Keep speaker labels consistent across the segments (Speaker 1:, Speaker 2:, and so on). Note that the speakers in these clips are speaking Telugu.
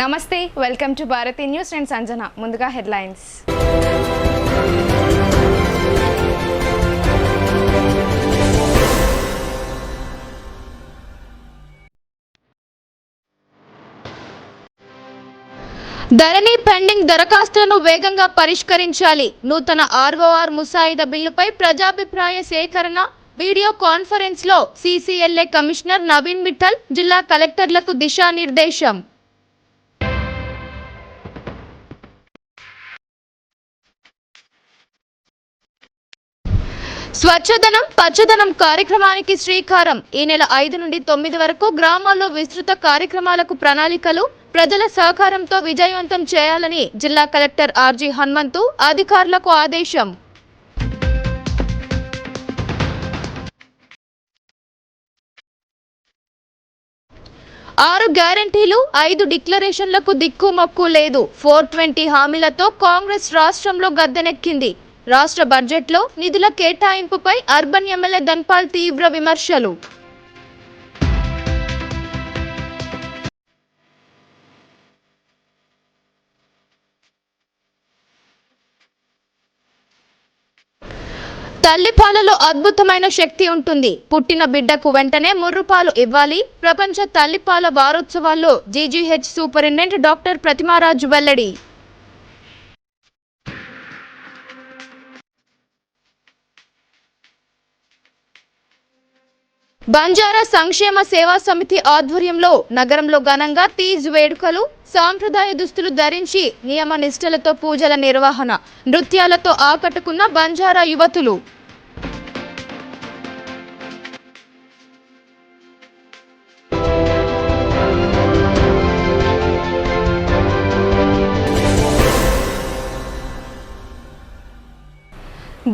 Speaker 1: నమస్తే, వెల్కమ్ టు భారతి న్యూస్. నేను సంజన. ముందుగా హెడ్లైన్స్. ధరణి పెండింగ్ దరఖాస్తులను వేగంగా పరిష్కరించాలి. నూతన ఆర్ఓఆర్ ముసాయిదా బిల్లుపై ప్రజాభిప్రాయ సేకరణ వీడియో కాన్ఫరెన్స్ లో సిసిఎల్ఏ కమిషనర్ నవీన్ మిట్టల్ జిల్లా కలెక్టర్లకు దిశానిర్దేశం. స్వచ్ఛదనం పచ్చదనం కార్యక్రమానికి శ్రీకారం. ఈ నెల 5 నుండి 9 వరకు గ్రామాల్లో విస్తృత కార్యక్రమాలకు ప్రణాళికలు ప్రజల సహకారంతో విజయవంతం చేయాలని జిల్లా కలెక్టర్ ఆర్జీ హనుమంతు అధికారులకు ఆదేశం. ఆరు గ్యారంటీలు 5 డిక్లరేషన్లకు దిక్కుమొక్కు లేదు. 420 హామీలతో కాంగ్రెస్ రాష్ట్రంలో గద్దెనెక్కింది. రాష్ట్ర బడ్జెట్లో నిధుల కేటాయింపుపై అర్బన్ ఎమ్మెల్యే ధన్పాల్ తీవ్ర విమర్శలు. తల్లిపాలలో అద్భుతమైన శక్తి ఉంటుంది. పుట్టిన బిడ్డకు వెంటనే ముర్రుపాలు ఇవ్వాలి. ప్రపంచ తల్లిపాల వారోత్సవాల్లో జీజీహెచ్ సూపరింటెండెంట్ డాక్టర్ ప్రతిమారాజు వెల్లడి. బంజారా సంక్షేమ సేవా సమితి ఆధ్వర్యంలో నగరంలో ఘనంగా తీజ్ వేడుకలు. సాంప్రదాయ దుస్తులు ధరించి నియమ నిష్ఠలతో పూజల నిర్వహణ, నృత్యాలతో ఆకట్టుకున్న బంజారా యువతులు.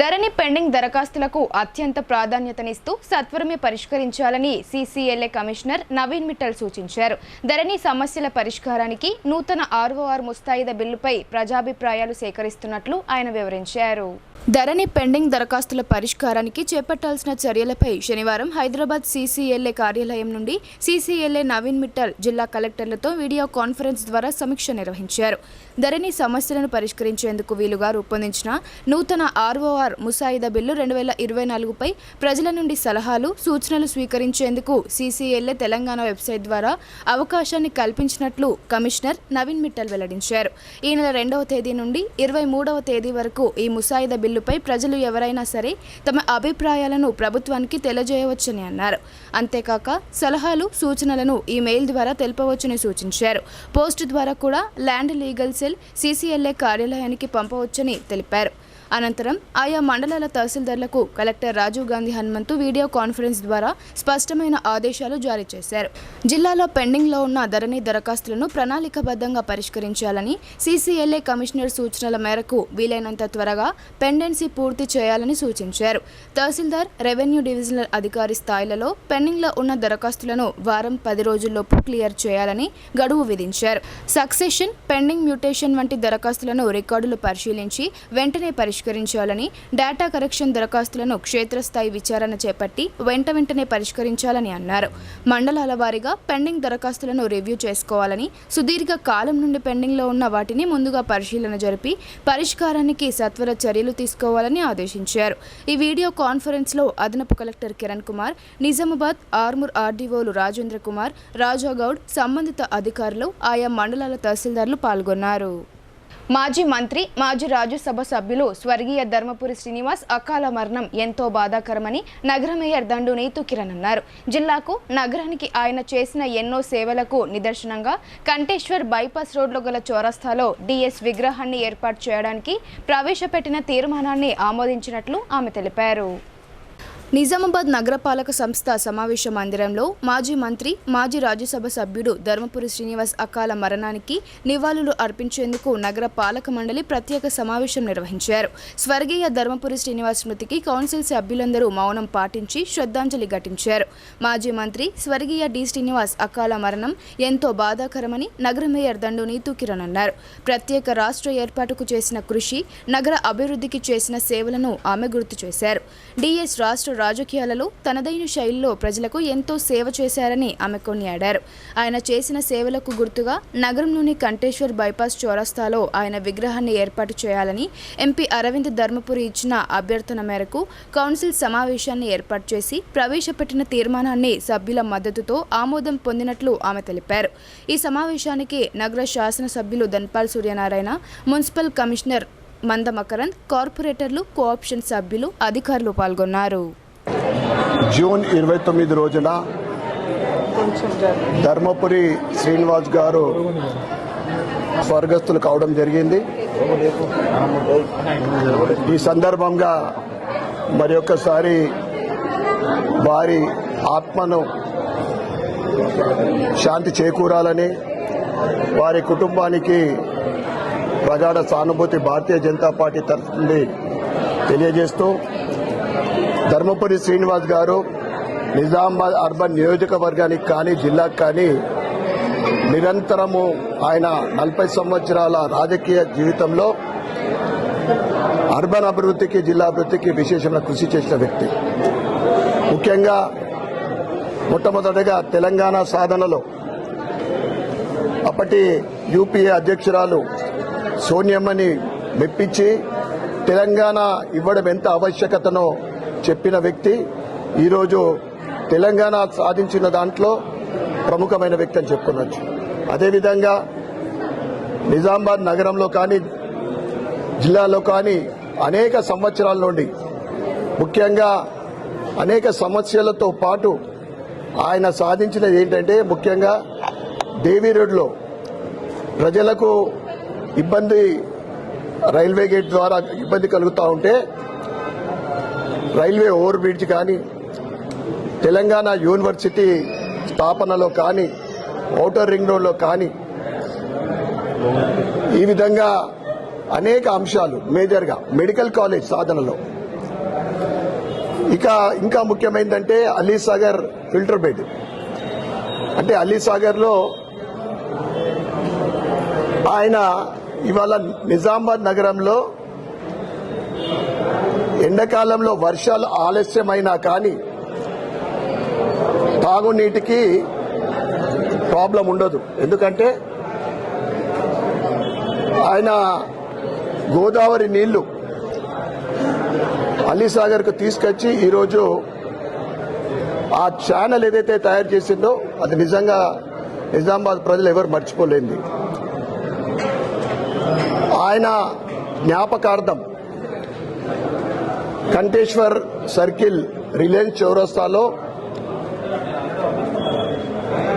Speaker 1: ధరణి పెండింగ్ దరఖాస్తులకు అత్యంత ప్రాధాన్యతనిస్తూ సత్వరమే పరిష్కరించాలని సిసిఎల్ఏ కమిషనర్ నవీన్ మిట్టల్ సూచించారు. ధరణి సమస్యల పరిష్కారానికి నూతన ఆర్ఓఆర్ ముస్తాయిదా బిల్లుపై ప్రజాభిప్రాయాలు సేకరిస్తున్నట్లు ఆయన వివరించారు. ధరణి పెండింగ్ దరఖాస్తుల పరిష్కారానికి చేపట్టాల్సిన చర్యలపై శనివారం హైదరాబాద్ సిసిఎల్ఏ కార్యాలయం నుండి సిసిఎల్ఏ నవీన్ మిట్టల్ జిల్లా కలెక్టర్లతో వీడియో కాన్ఫరెన్స్ ద్వారా సమీక్ష నిర్వహించారు. ధరణి సమస్యలను పరిష్కరించేందుకు వీలుగా రూపొందించిన నూతన ఆర్ఓఆర్ ముసాయిదా బిల్లు 2024పై ప్రజల నుండి సలహాలు, సూచనలు స్వీకరించేందుకు సిసిఎల్ఏ తెలంగాణ వెబ్సైట్ ద్వారా అవకాశాన్ని కల్పించినట్లు కమిషనర్ నవీన్ మిట్టల్ వెల్లడించారు. ఈ నెల 2వ తేదీ నుండి 23వ తేదీ వరకు ఈ ముసాయిదా బిల్లుపై ప్రజలు ఎవరైనా సరే తమ అభిప్రాయాలను ప్రభుత్వానికి తెలియజేయవచ్చని అన్నారు. అంతేకాక సలహాలు, సూచనలను ఈమెయిల్ ద్వారా తెలపవచ్చని సూచించారు. పోస్టు ద్వారా కూడా ల్యాండ్ లీగల్ సెల్ సిసిఎల్ఏ కార్యాలయానికి పంపవచ్చని తెలిపారు. అనంతరం ఆయా మండలాల తహసీల్దార్లకు collector Rajiv Gandhi Hanumanthu video conference ద్వారా స్పష్టమైన ఆదేశాలు జారీ చేశారు. జిల్లాలో పెండింగ్లో ఉన్న ధరణి దరఖాస్తులను ప్రణాళికబద్ధంగా పరిష్కరించాలని, సిసిఎల్ఏ కమిషనర్ సూచనల మేరకు వీలైనంత త్వరగా పెండెన్సీ పూర్తి చేయాలని సూచించారు. తహసీల్దార్, రెవెన్యూ డివిజనల్ అధికారి స్థాయిలలో పెండింగ్లో ఉన్న దరఖాస్తులను వారం 10 రోజుల్లోపు క్లియర్ చేయాలని గడువు విధించారు. సక్సెషన్, పెండింగ్ మ్యూటేషన్ వంటి దరఖాస్తులను రికార్డులు పరిశీలించి వెంటనే పరిష్కరించాలని, డేటా కరెక్షన్ దరఖాస్తులను క్షేత్రస్థాయి విచారణ చేపట్టి వెంటనే పరిష్కరించాలని అన్నారు. మండలాల వారీగా పెండింగ్ దరఖాస్తులను రివ్యూ చేసుకోవాలని, సుదీర్ఘ కాలం నుండి పెండింగ్లో ఉన్న వాటిని ముందుగా పరిశీలన జరిపి పరిష్కారానికి సత్వర చర్యలు తీసుకోవాలని ఆదేశించారు. ఈ వీడియో కాన్ఫరెన్స్లో అదనపు కలెక్టర్ కిరణ్ కుమార్, నిజామాబాద్ ఆర్మూర్ ఆర్డీఓలు రాజేంద్ర కుమార్, రాజాగౌడ్, సంబంధిత అధికారులు, ఆయా మండలాల తహసీల్దార్లు పాల్గొన్నారు. మాజీ మంత్రి, మాజీ రాజ్యసభ సభ్యులు స్వర్గీయ ధర్మపురి శ్రీనివాస్ అకాల మరణం ఎంతో బాధాకరమని నగర మేయర్ దండు నీతు కిరణ్ అన్నారు. జిల్లాకు, నగరానికి ఆయన చేసిన ఎన్నో సేవలకు నిదర్శనంగా కంటేశ్వర్ బైపాస్ రోడ్లో గల చౌరస్తాలో డిఎస్ విగ్రహాన్ని ఏర్పాటు చేయడానికి ప్రవేశపెట్టిన తీర్మానాన్ని ఆమోదించినట్లు ఆమె తెలిపారు. నిజామాబాద్ నగరపాలక సంస్థ సమావేశ మందిరంలో మాజీ మంత్రి, మాజీ రాజ్యసభ సభ్యుడు ధర్మపురి శ్రీనివాస్ అకాల మరణానికి నివాళులు అర్పించేందుకు నగర పాలక మండలి ప్రత్యేక సమావేశం నిర్వహించారు. స్వర్గీయ ధర్మపురి శ్రీనివాస్ స్మృతికి కౌన్సిల్ సభ్యులందరూ మౌనం పాటించి శ్రద్ధాంజలి ఘటించారు. మాజీ మంత్రి స్వర్గీయ డి శ్రీనివాస్ అకాల మరణం ఎంతో బాధాకరమని నగర మేయర్ దండు నీతు కిరణ్ అన్నారు. ప్రత్యేక రాష్ట్ర ఏర్పాటుకు చేసిన కృషి, నగర అభివృద్ధికి చేసిన సేవలను ఆమె గుర్తు చేశారు. డిఎస్ రాష్ట్ర రాజకీయాలలో తనదైన శైలిలో ప్రజలకు ఎంతో సేవ చేశారని ఆమె కొనియాడారు. ఆయన చేసిన సేవలకు గుర్తుగా నగరంలోని కంటేశ్వర్ బైపాస్ చౌరస్తాలో ఆయన విగ్రహాన్ని ఏర్పాటు చేయాలని ఎంపీ అరవింద్ ధర్మపురి ఇచ్చిన అభ్యర్థన మేరకు కౌన్సిల్ సమావేశాన్ని ఏర్పాటు చేసి ప్రవేశపెట్టిన తీర్మానాన్ని సభ్యుల మద్దతుతో ఆమోదం పొందినట్లు ఆమె తెలిపారు. ఈ సమావేశానికి నగర శాసనసభ్యులు ధన్పాల్ సూర్యనారాయణ, మున్సిపల్ కమిషనర్ మంద మకరంద్, కార్పొరేటర్లు, కోఆప్షన్ సభ్యులు, అధికారులు పాల్గొన్నారు.
Speaker 2: జూన్ 29 రోజున ధర్మపురి శ్రీనివాస్ గారు స్వర్గస్థులు కావడం జరిగింది. ఈ సందర్భంగా మరి ఒక్కసారి వారి ఆత్మను శాంతి చేకూరాలని, వారి కుటుంబానికి ప్రగాఢ సానుభూతి భారతీయ జనతా పార్టీ తరఫు నుండి తెలియజేస్తూ, ధర్మపురి శ్రీనివాస్ గారు నిజామాబాద్ అర్బన్ నియోజకవర్గానికి కానీ జిల్లాకు కానీ నిరంతరము ఆయన 40 సంవత్సరాల రాజకీయ జీవితంలో అర్బన్ అభివృద్ధికి, జిల్లా అభివృద్ధికి విశేషమైన కృషి చేసిన వ్యక్తి. ముఖ్యంగా మొట్టమొదటిగా తెలంగాణ సాధనలో అప్పటి యూపీఏ అధ్యక్షురాలు సోనియమ్మని మెప్పించి తెలంగాణ ఇవ్వడం ఎంత ఆవశ్యకతనో చెప్పిన వ్యక్తి. ఈరోజు తెలంగాణ సాధించిన దాంట్లో ప్రముఖమైన వ్యక్తి అని చెప్పుకోవచ్చు. అదేవిధంగా నిజామాబాద్ నగరంలో కానీ జిల్లాలో కానీ అనేక సంవత్సరాల నుండి ముఖ్యంగా అనేక సమస్యలతో పాటు ఆయన సాధించినది ఏంటంటే, ముఖ్యంగా దేవీ రోడ్లో ప్రజలకు ఇబ్బంది, రైల్వే గేట్ ద్వారా ఇబ్బంది కలుగుతూ ఉంటే రైల్వే ఓవర్ బ్రిడ్జ్ కానీ, తెలంగాణ యూనివర్సిటీ స్థాపనలో కానీ, ఔటర్ రింగ్ రోడ్లో కానీ, ఈ విధంగా అనేక అంశాలు, మేజర్గా మెడికల్ కాలేజ్ సాధనలో, ఇంకా ముఖ్యమైనదంటే అలీసాగర్ ఫిల్టర్ బెడ్. అంటే అలీసాగర్లో ఆయన ఇవాళ నిజామాబాద్ నగరంలో ఎండాకాలంలో వర్షాలు ఆలస్యమైనా కానీ తాగునీటికి ప్రాబ్లం ఉండదు. ఎందుకంటే ఆయన గోదావరి నీళ్లు అలీసాగర్కు తీసుకొచ్చి ఈరోజు ఆ ఛానల్ ఏదైతే తయారు చేసిందో అది నిజంగా నిజామాబాద్ ప్రజలు ఎవరు మర్చిపోలేంది. ఆయన జ్ఞాపకార్థం కంటేశ్వర్ సర్కిల్ రిలయన్స్ చౌరస్తాలో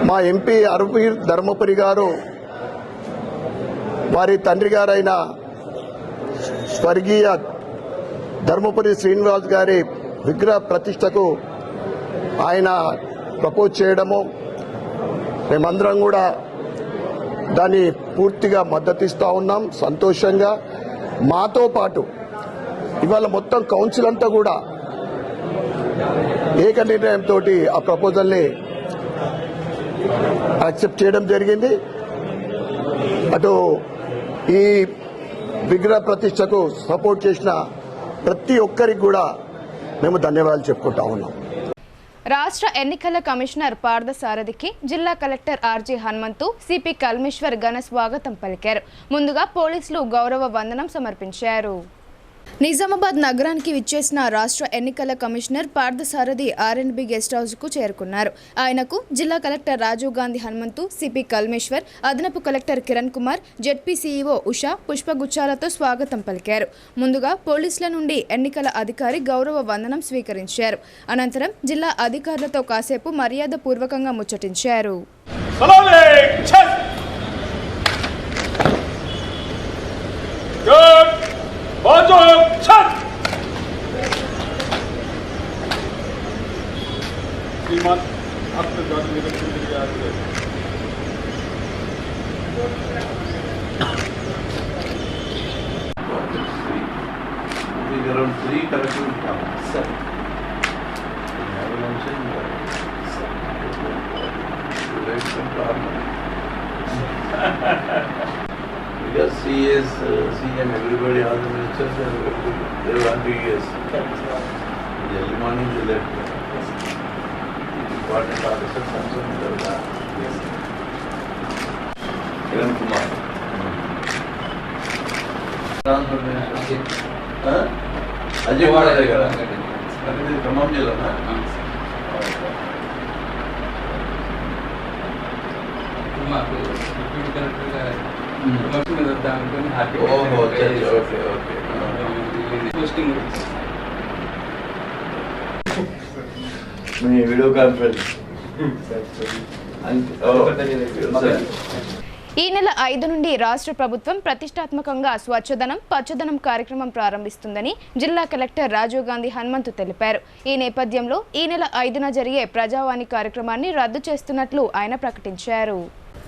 Speaker 2: మా ఎంపీ అరవింద్ ధర్మపురి గారు వారి తండ్రి గారైన స్వర్గీయ ధర్మపురి శ్రీనివాస్ గారి విగ్రహ ప్రతిష్టకు ఆయన ప్రపోజ్ చేయడము, మేమందరం కూడా దాన్ని పూర్తిగా మద్దతిస్తూ ఉన్నాం. సంతోషంగా మాతో పాటు ఇవాళ మొత్తం కౌన్సిల్ అంతా కూడా ఏక నిర్ణయంతో ఆ ప్రపోజల్ని యాక్సెప్ట్ చేయడం జరిగింది. అటు ఈ విగ్రహ ప్రతిష్టకు సపోర్ట్ చేసిన ప్రతి ఒక్కరికి కూడా మేము ధన్యవాదాలు చెప్పుకుంటా ఉన్నాం.
Speaker 1: రాష్ట్ర ఎన్నికల కమిషనర్ పార్థసారథికి జిల్లా collector RG Hanumanthu, CP Kalmeshwar ఘన స్వాగతం పలికారు. ముందుగా పోలీసులు గౌరవ వందనం సమర్పించారు. నిజామాబాద్ నగరానికి విచ్చేసిన రాష్ట్ర ఎన్నికల కమిషనర్ పార్థసారథి ఆర్ఎండ్బి గెస్ట్ హౌస్కు చేరుకున్నారు. ఆయనకు జిల్లా కలెక్టర్ రాజీవ్ గాంధీ హనుమంతు, సిపి కల్మేశ్వర్, అదనపు collector Kiran Kumar, ZP CEO Usha పుష్పగుచ్చాలతో స్వాగతం పలికారు. ముందుగా పోలీసుల నుండి ఎన్నికల అధికారి గౌరవ వందనం స్వీకరించారు. అనంతరం జిల్లా అధికారులతో కాసేపు మర్యాద పూర్వకంగా ముచ్చటించారు.
Speaker 3: श्रीमान आपके द्वारा निरीक्षण किया गया around 3 collecting towns. Sir. I mentioned right from Parliament. Because CS, CM, everybody, all the ministers, they want to yes. Early morning important officer Kiran Kumar Ajay వాడే కదా ఖమ్మం జిల్లానా
Speaker 4: మాకు డిప్యూటీ కలెక్టర్గా ప్రమోషన్ మీద వద్దాం అనుకుని
Speaker 3: ఓహో ఓకే ఓకే
Speaker 4: పోస్టింగ్
Speaker 3: మీ వీడియో కాన్ఫరెన్స్
Speaker 1: ఈ నెల 5 నుండి రాష్ట్ర ప్రభుత్వం ప్రతిష్టాత్మకంగా స్వచ్ఛదనం పచ్చదనం కార్యక్రమం ప్రారంభిస్తుందని జిల్లా కలెక్టర్ రాజీవ్ గాంధీ హనుమంతు తెలిపారు. ఈ నేపథ్యంలో ఈ నెల 5న జరిగే ప్రజావాణి కార్యక్రమాన్ని రద్దు చేస్తున్నట్లు ఆయన ప్రకటించారు.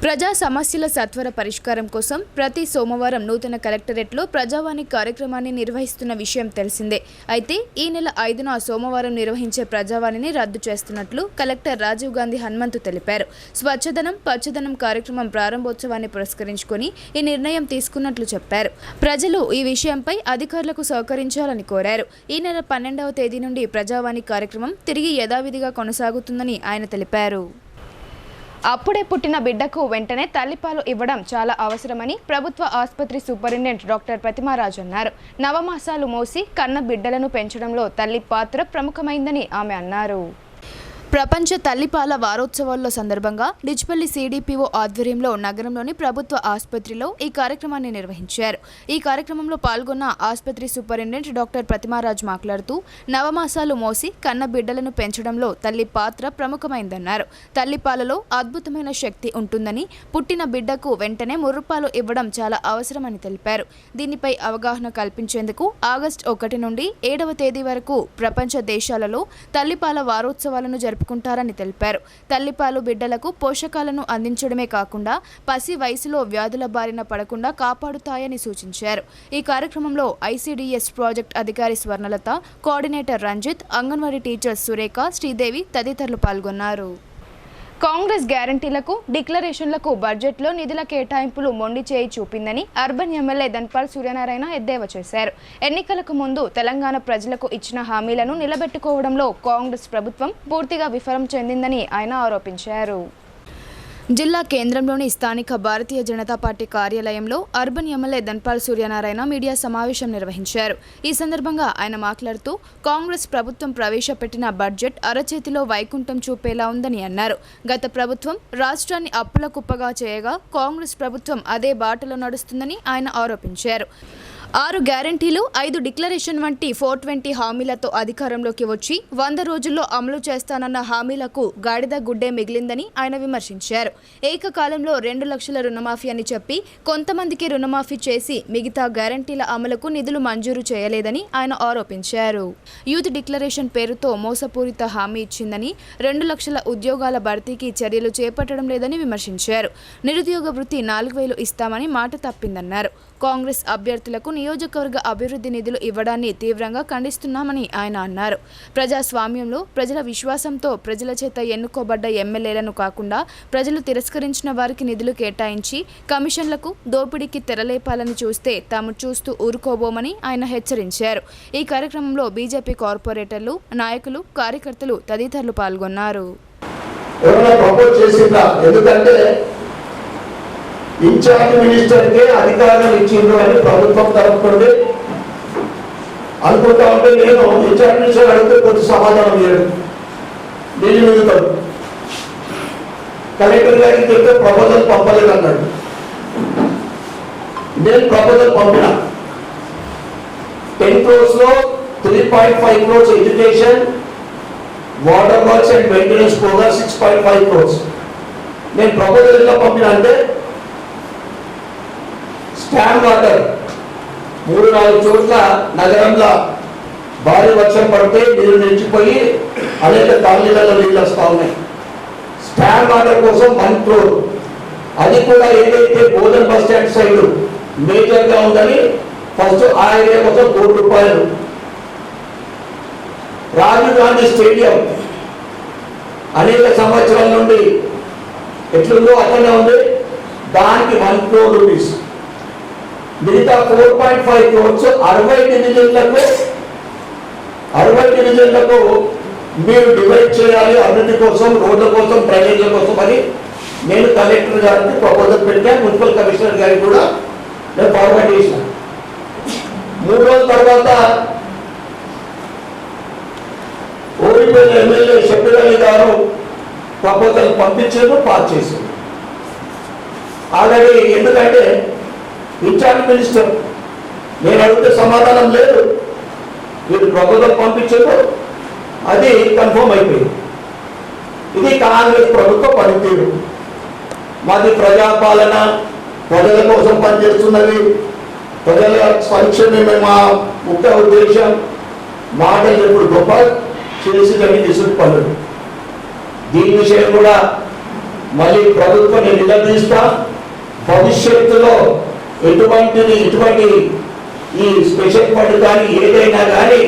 Speaker 1: ప్రజా సమస్యల సత్వర పరిష్కారం కోసం ప్రతి సోమవారం నూతన కలెక్టరేట్లో ప్రజావాణి కార్యక్రమాన్ని నిర్వహిస్తున్న విషయం తెలిసిందే. అయితే ఈ నెల 5న సోమవారం నిర్వహించే ప్రజావాణిని రద్దు చేస్తున్నట్లు కలెక్టర్ రాజీవ్ గాంధీ హనుమంతు తెలిపారు. స్వచ్ఛదనం పచ్చదనం కార్యక్రమం ప్రారంభోత్సవాన్ని పురస్కరించుకొని ఈ నిర్ణయం తీసుకున్నట్లు చెప్పారు. ప్రజలు ఈ విషయంపై అధికారులకు సహకరించాలని కోరారు. ఈ నెల 12వ తేదీ నుండి ప్రజావాణి కార్యక్రమం తిరిగి యథావిధిగా కొనసాగుతుందని ఆయన తెలిపారు. అప్పుడే పుట్టిన బిడ్డకు వెంటనే తల్లిపాలు ఇవ్వడం చాలా అవసరమని ప్రభుత్వ ఆసుపత్రి సూపరింటెండెంట్ డాక్టర్ ప్రతిమారాజ్ అన్నారు. నవమాసాలు మోసి కన్న బిడ్డలను పెంచడంలో తల్లి పాత్ర ప్రముఖమైందని ఆమె అన్నారు. ప్రపంచ తల్లిపాల వారోత్సవాల్లో సందర్భంగా డిచ్పల్లి సిడిపిఓ ఆధ్వర్యంలో నగరంలోని ప్రభుత్వ ఆసుపత్రిలో ఈ కార్యక్రమాన్ని నిర్వహించారు. ఈ కార్యక్రమంలో పాల్గొన్న ఆసుపత్రి సూపరింటెండెంట్ డాక్టర్ ప్రతిమారాజ్ మాట్లాడుతూ నవమాసాలు మోసి కన్న బిడ్డలను పెంచడంలో తల్లి పాత్ర ప్రముఖమైందన్నారు. తల్లిపాలలో అద్భుతమైన శక్తి ఉంటుందని పుట్టిన బిడ్డకు వెంటనే ముర్రుపాలు ఇవ్వడం చాలా అవసరమని తెలిపారు. దీనిపై అవగాహన కల్పించేందుకు ఆగస్టు 1 నుండి 7వ తేదీ వరకు ప్రపంచ దేశాలలో తల్లిపాల వారోత్సవాలను జరుపుకుంటారని తెలిపారు. తల్లిపాలు బిడ్డలకు పోషకాలను అందించడమే కాకుండా పసి వయసులో వ్యాధుల బారిన పడకుండా కాపాడుతాయని సూచించారు. ఈ కార్యక్రమంలో ఐసిడిఎస్ ప్రాజెక్ట్ అధికారి స్వర్ణలత, కోఆర్డినేటర్ రంజిత్, అంగన్వాడీ టీచర్ సురేఖ, శ్రీదేవి తదితరులు పాల్గొన్నారు. కాంగ్రెస్ గ్యారంటీలకు డిక్లరేషన్లకు బడ్జెట్లో నిధుల కేటాయింపులు మొండి చేయి చూపిందని అర్బన్ ఎమ్మెల్యే ధన్పాల్ సూర్యనారాయణ ఎద్దేవా చేశారు. ఎన్నికలకు ముందు తెలంగాణ ప్రజలకు ఇచ్చిన హామీలను నిలబెట్టుకోవడంలో కాంగ్రెస్ ప్రభుత్వం పూర్తిగా విఫలం చెందిందని ఆయన ఆరోపించారు. జిల్లా కేంద్రంలోని స్థానిక భారతీయ జనతా పార్టీ కార్యాలయంలో urban MLA Dhanpal Suryanarayana media సమావేశం నిర్వహించారు. ఈ సందర్భంగా ఆయన మాట్లాడుతూ కాంగ్రెస్ ప్రభుత్వం ప్రవేశపెట్టిన బడ్జెట్ అరచేతిలో వైకుంఠం చూపేలా ఉందని అన్నారు. గత ప్రభుత్వం రాష్ట్రాన్ని అప్పుల కుప్పగా చేయగా కాంగ్రెస్ ప్రభుత్వం అదే బాటలో నడుస్తుందని ఆయన ఆరోపించారు. 6 గ్యారంటీలు 5 డిక్లరేషన్ వంటి 420 హామీలతో అధికారంలోకి వచ్చి 100 రోజుల్లో అమలు చేస్తానన్న హామీలకు గాడిద గుడ్డే మిగిలిందని ఆయన విమర్శించారు. ఏకకాలంలో 2 లక్షల రుణమాఫీ అని చెప్పి కొంతమందికి రుణమాఫీ చేసి మిగతా గ్యారంటీల అమలుకు నిధులు మంజూరు చేయలేదని ఆయన ఆరోపించారు. యూత్ డిక్లరేషన్ పేరుతో మోసపూరిత హామీ ఇచ్చిందని 2 లక్షల ఉద్యోగాల భర్తీకి చర్యలు చేపట్టడం లేదని విమర్శించారు. నిరుద్యోగ వృత్తి 4000 ఇస్తామని మాట తప్పిందన్నారు. కాంగ్రెస్ అభ్యర్థులకు నియోజకవర్గ అభివృద్ధి నిధులు ఇవ్వడాన్ని తీవ్రంగా ఖండిస్తున్నామని ఆయన అన్నారు. ప్రజాస్వామ్యంలో ప్రజల విశ్వాసంతో ప్రజల చేత ఎన్నుకోబడ్డ ఎమ్మెల్యేలను కాకుండా ప్రజలు తిరస్కరించిన వారికి నిధులు కేటాయించి కమిషన్లకు దోపిడీకి తెరలేపాలని చూస్తే తాము చూస్తూ ఊరుకోబోమని ఆయన హెచ్చరించారు. ఈ కార్యక్రమంలో బీజేపీ కార్పొరేటర్లు, నాయకులు, కార్యకర్తలు తదితరులు పాల్గొన్నారు.
Speaker 2: ఇన్ఛార్జ్ మినిస్టర్కే అధికారులు ఇచ్చిండ్రు అని ప్రభుత్వం తరపుండి అనుకుంటా ఉంటే నేను ఇన్ఛార్జ్ మినిస్టర్ అడిగితే కొంచెం సమాధానం చేయడు. నేను మిగుతాడు కలెక్టర్ గారికి చెప్తే ప్రపోజల్ పంపలేదు అన్నాడు. నేను ప్రపోజల్ పంపిన 10 crores లో 3.5 crores education, water works and maintenance పోగా 6.5 crores. నేను ప్రపోజల్ ఎలా పంపిన అంటే స్టాండ్ వాటర్ 3-4 చోట్ల నగరంలో భారీ వర్షం పడితే నీళ్ళు నిలిచిపోయి అనేక కాలనీలలో నీళ్ళు వస్తూ ఉన్నాయి. స్టాండ్ వాటర్ కోసం 1 crore, అది కూడా ఏదైతే Bodhan bus stand side major గా ఉందని ఫస్ట్ ఆ ఏరియా కోసం 1 కోటి రూపాయలు. రాజీవ్ గాంధీ స్టేడియం అనేక సంవత్సరాల నుండి ఎట్లుందో అట్లనే ఉంది, దానికి 1 crore రూపీస్. మిగతా 4.5 crores 60 డివిజన్లకు 60 డివిజన్లకు మీరు డివైడ్ చేయాలి అభివృద్ధి కోసం, రోడ్ల కోసం, డ్రైనేజీల కోసం అని నేను కలెక్టర్ గారికి ప్రపోజల్ పెట్టా. మున్సిపల్ కమిషనర్ గారికి కూడా నేను ఫార్వర్డ్ చేసిన. 3 రోజుల తర్వాత ఓడిపోయిన ఎమ్మెల్యే షబ్బీర్ అలీ గారు ప్రపోజల్ పంపించారు, పాస్ చేశారు. ఆల్రెడీ ఎందుకంటే ఇన్ఛార్జ్ మినిస్టర్, నేను అడిగితే సమాధానం లేదు, వీళ్ళు ప్రపోజల్ పంపించారు, అది కన్ఫర్మ్ అయిపోయింది. ఇది కాంగ్రెస్ ప్రభుత్వ పనితీరు. మాది ప్రజాపాలన, ప్రజల కోసం పనిచేస్తున్నది, ప్రజల సంక్షేమమే మా ముఖ్య ఉద్దేశం. మాటలు ఎప్పుడు గొప్ప, చేసి తీసుకు పనులు. దీని విషయం కూడా మళ్ళీ ప్రభుత్వాన్ని నిలదీస్తా. భవిష్యత్తులో ఎటువంటి ఈ స్పెషల్ ఫండ్ కానీ ఏదైనా కానీ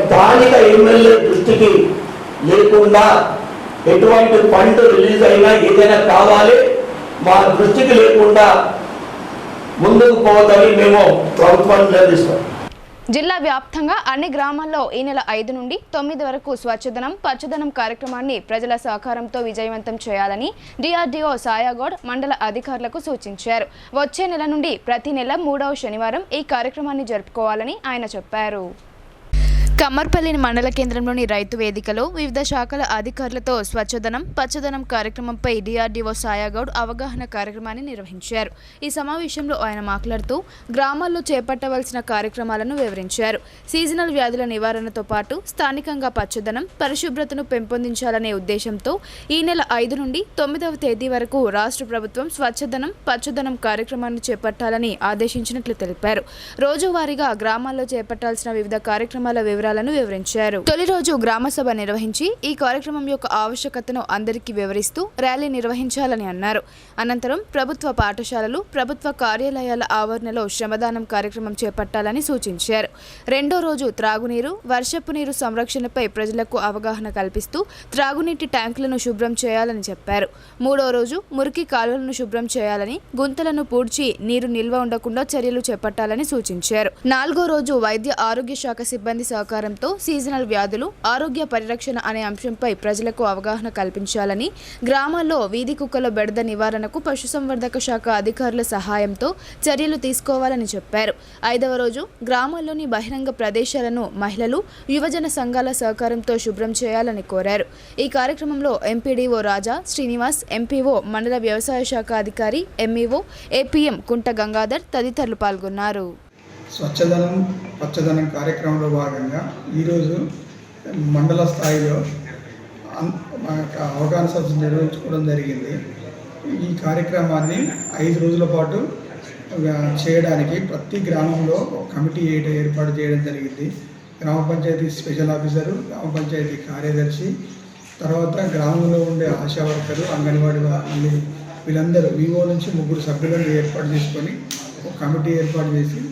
Speaker 2: స్థానిక ఎమ్మెల్యే దృష్టికి లేకుండా ఎటువంటి ఫండ్ రిలీజ్ అయినా ఏదైనా కావాలి మా దృష్టికి లేకుండా ముందుకు పోవద్దని మేము ప్రభుత్వాన్ని నిలదీస్తాం.
Speaker 1: జిల్లా వ్యాప్తంగా అన్ని గ్రామాల్లో ఈ నెల 5 నుండి 9 వరకు స్వచ్ఛదనం పచ్చదనం కార్యక్రమాన్ని ప్రజల సహకారంతో విజయవంతం చేయాలని డిఆర్డీఓ సాయాగౌడ్ మండల అధికారులకు సూచించారు. వచ్చే నెల నుండి ప్రతి నెల 3వ శనివారం ఈ కార్యక్రమాన్ని జరుపుకోవాలని ఆయన చెప్పారు. కమ్మర్పల్లి మండల కేంద్రంలోని రైతు వేదికలో వివిధ శాఖల అధికారులతో స్వచ్ఛదనం పచ్చదనం కార్యక్రమంపై డిఆర్డీఓ సాయాగౌడ్ అవగాహన కార్యక్రమాన్ని నిర్వహించారు. ఈ సమావేశంలో ఆయన మాట్లాడుతూ గ్రామాల్లో చేపట్టవలసిన కార్యక్రమాలను వివరించారు. సీజనల్ వ్యాధుల నివారణతో పాటు స్థానికంగా పచ్చదనం పరిశుభ్రతను పెంపొందించాలనే ఉద్దేశంతో ఈ నెల 5 నుండి 9వ తేదీ వరకు రాష్ట్ర ప్రభుత్వం స్వచ్ఛదనం పచ్చదనం కార్యక్రమాన్ని చేపట్టాలని ఆదేశించినట్లు తెలిపారు. రోజువారీగా గ్రామాల్లో చేపట్టాల్సిన వివిధ కార్యక్రమాల వివరాలను వివరించారు. తొలి రోజు గ్రామ సభ నిర్వహించి ఈ కార్యక్రమం యొక్క ఆవశ్యకతను అందరికీ వివరిస్తూ ర్యాలీ నిర్వహించాలని అన్నారు. అనంతరం ప్రభుత్వ పాఠశాలలు ప్రభుత్వ కార్యాలయాల ఆవరణలో శ్రమదానం కార్యక్రమం చేపట్టాలని సూచించారు. రెండో రోజు త్రాగునీరు వర్షపు నీరు సంరక్షణపై ప్రజలకు అవగాహన కల్పిస్తూ త్రాగునీటి ట్యాంకులను శుభ్రం చేయాలని చెప్పారు. మూడో రోజు మురికి కాలువలను శుభ్రం చేయాలని గుంతలను పూడ్చి నీరు నిల్వ ఉండకుండా చర్యలు చేపట్టాలని సూచించారు. నాలుగో రోజు వైద్య ఆరోగ్య శాఖ సిబ్బంది సహకారంతో సీజనల్ వ్యాధులు ఆరోగ్య పరిరక్షణ అనే అంశంపై ప్రజలకు అవగాహన కల్పించాలని, గ్రామాల్లో వీధి కుక్కల బెడద నివారణకు పశుసంవర్ధక శాఖ అధికారుల సహాయంతో చర్యలు తీసుకోవాలని చెప్పారు. 5వ రోజు గ్రామాల్లోని బహిరంగ ప్రదేశాలను మహిళలు యువజన సంఘాల సహకారంతో శుభ్రం చేయాలని కోరారు. ఈ కార్యక్రమంలో ఎంపీడీఓ రాజా శ్రీనివాస్, ఎంపీఓ మండల వ్యవసాయ శాఖ అధికారి, ఎంఈఓ ఏపీఎం కుంట గంగాధర్ తదితరులు పాల్గొన్నారు.
Speaker 5: స్వచ్ఛదనం పచ్చదనం కార్యక్రమంలో భాగంగా ఈరోజు మండల స్థాయిలో అవగాహన సదస్సు నిర్వహించుకోవడం జరిగింది. ఈ కార్యక్రమాన్ని 5 రోజుల పాటు చేయడానికి ప్రతి గ్రామంలో కమిటీ ఏర్పాటు చేయడం జరిగింది. గ్రామ పంచాయతీ స్పెషల్ ఆఫీసరు, గ్రామ పంచాయతీ కార్యదర్శి, తర్వాత గ్రామంలో ఉండే ఆశా వర్కరు, అంగన్వాడీ వాళ్ళు, వీళ్ళందరూ వివో నుంచి 3 సభ్యులను ఏర్పాటు చేసుకొని ఒక కమిటీ ఏర్పాటు చేసి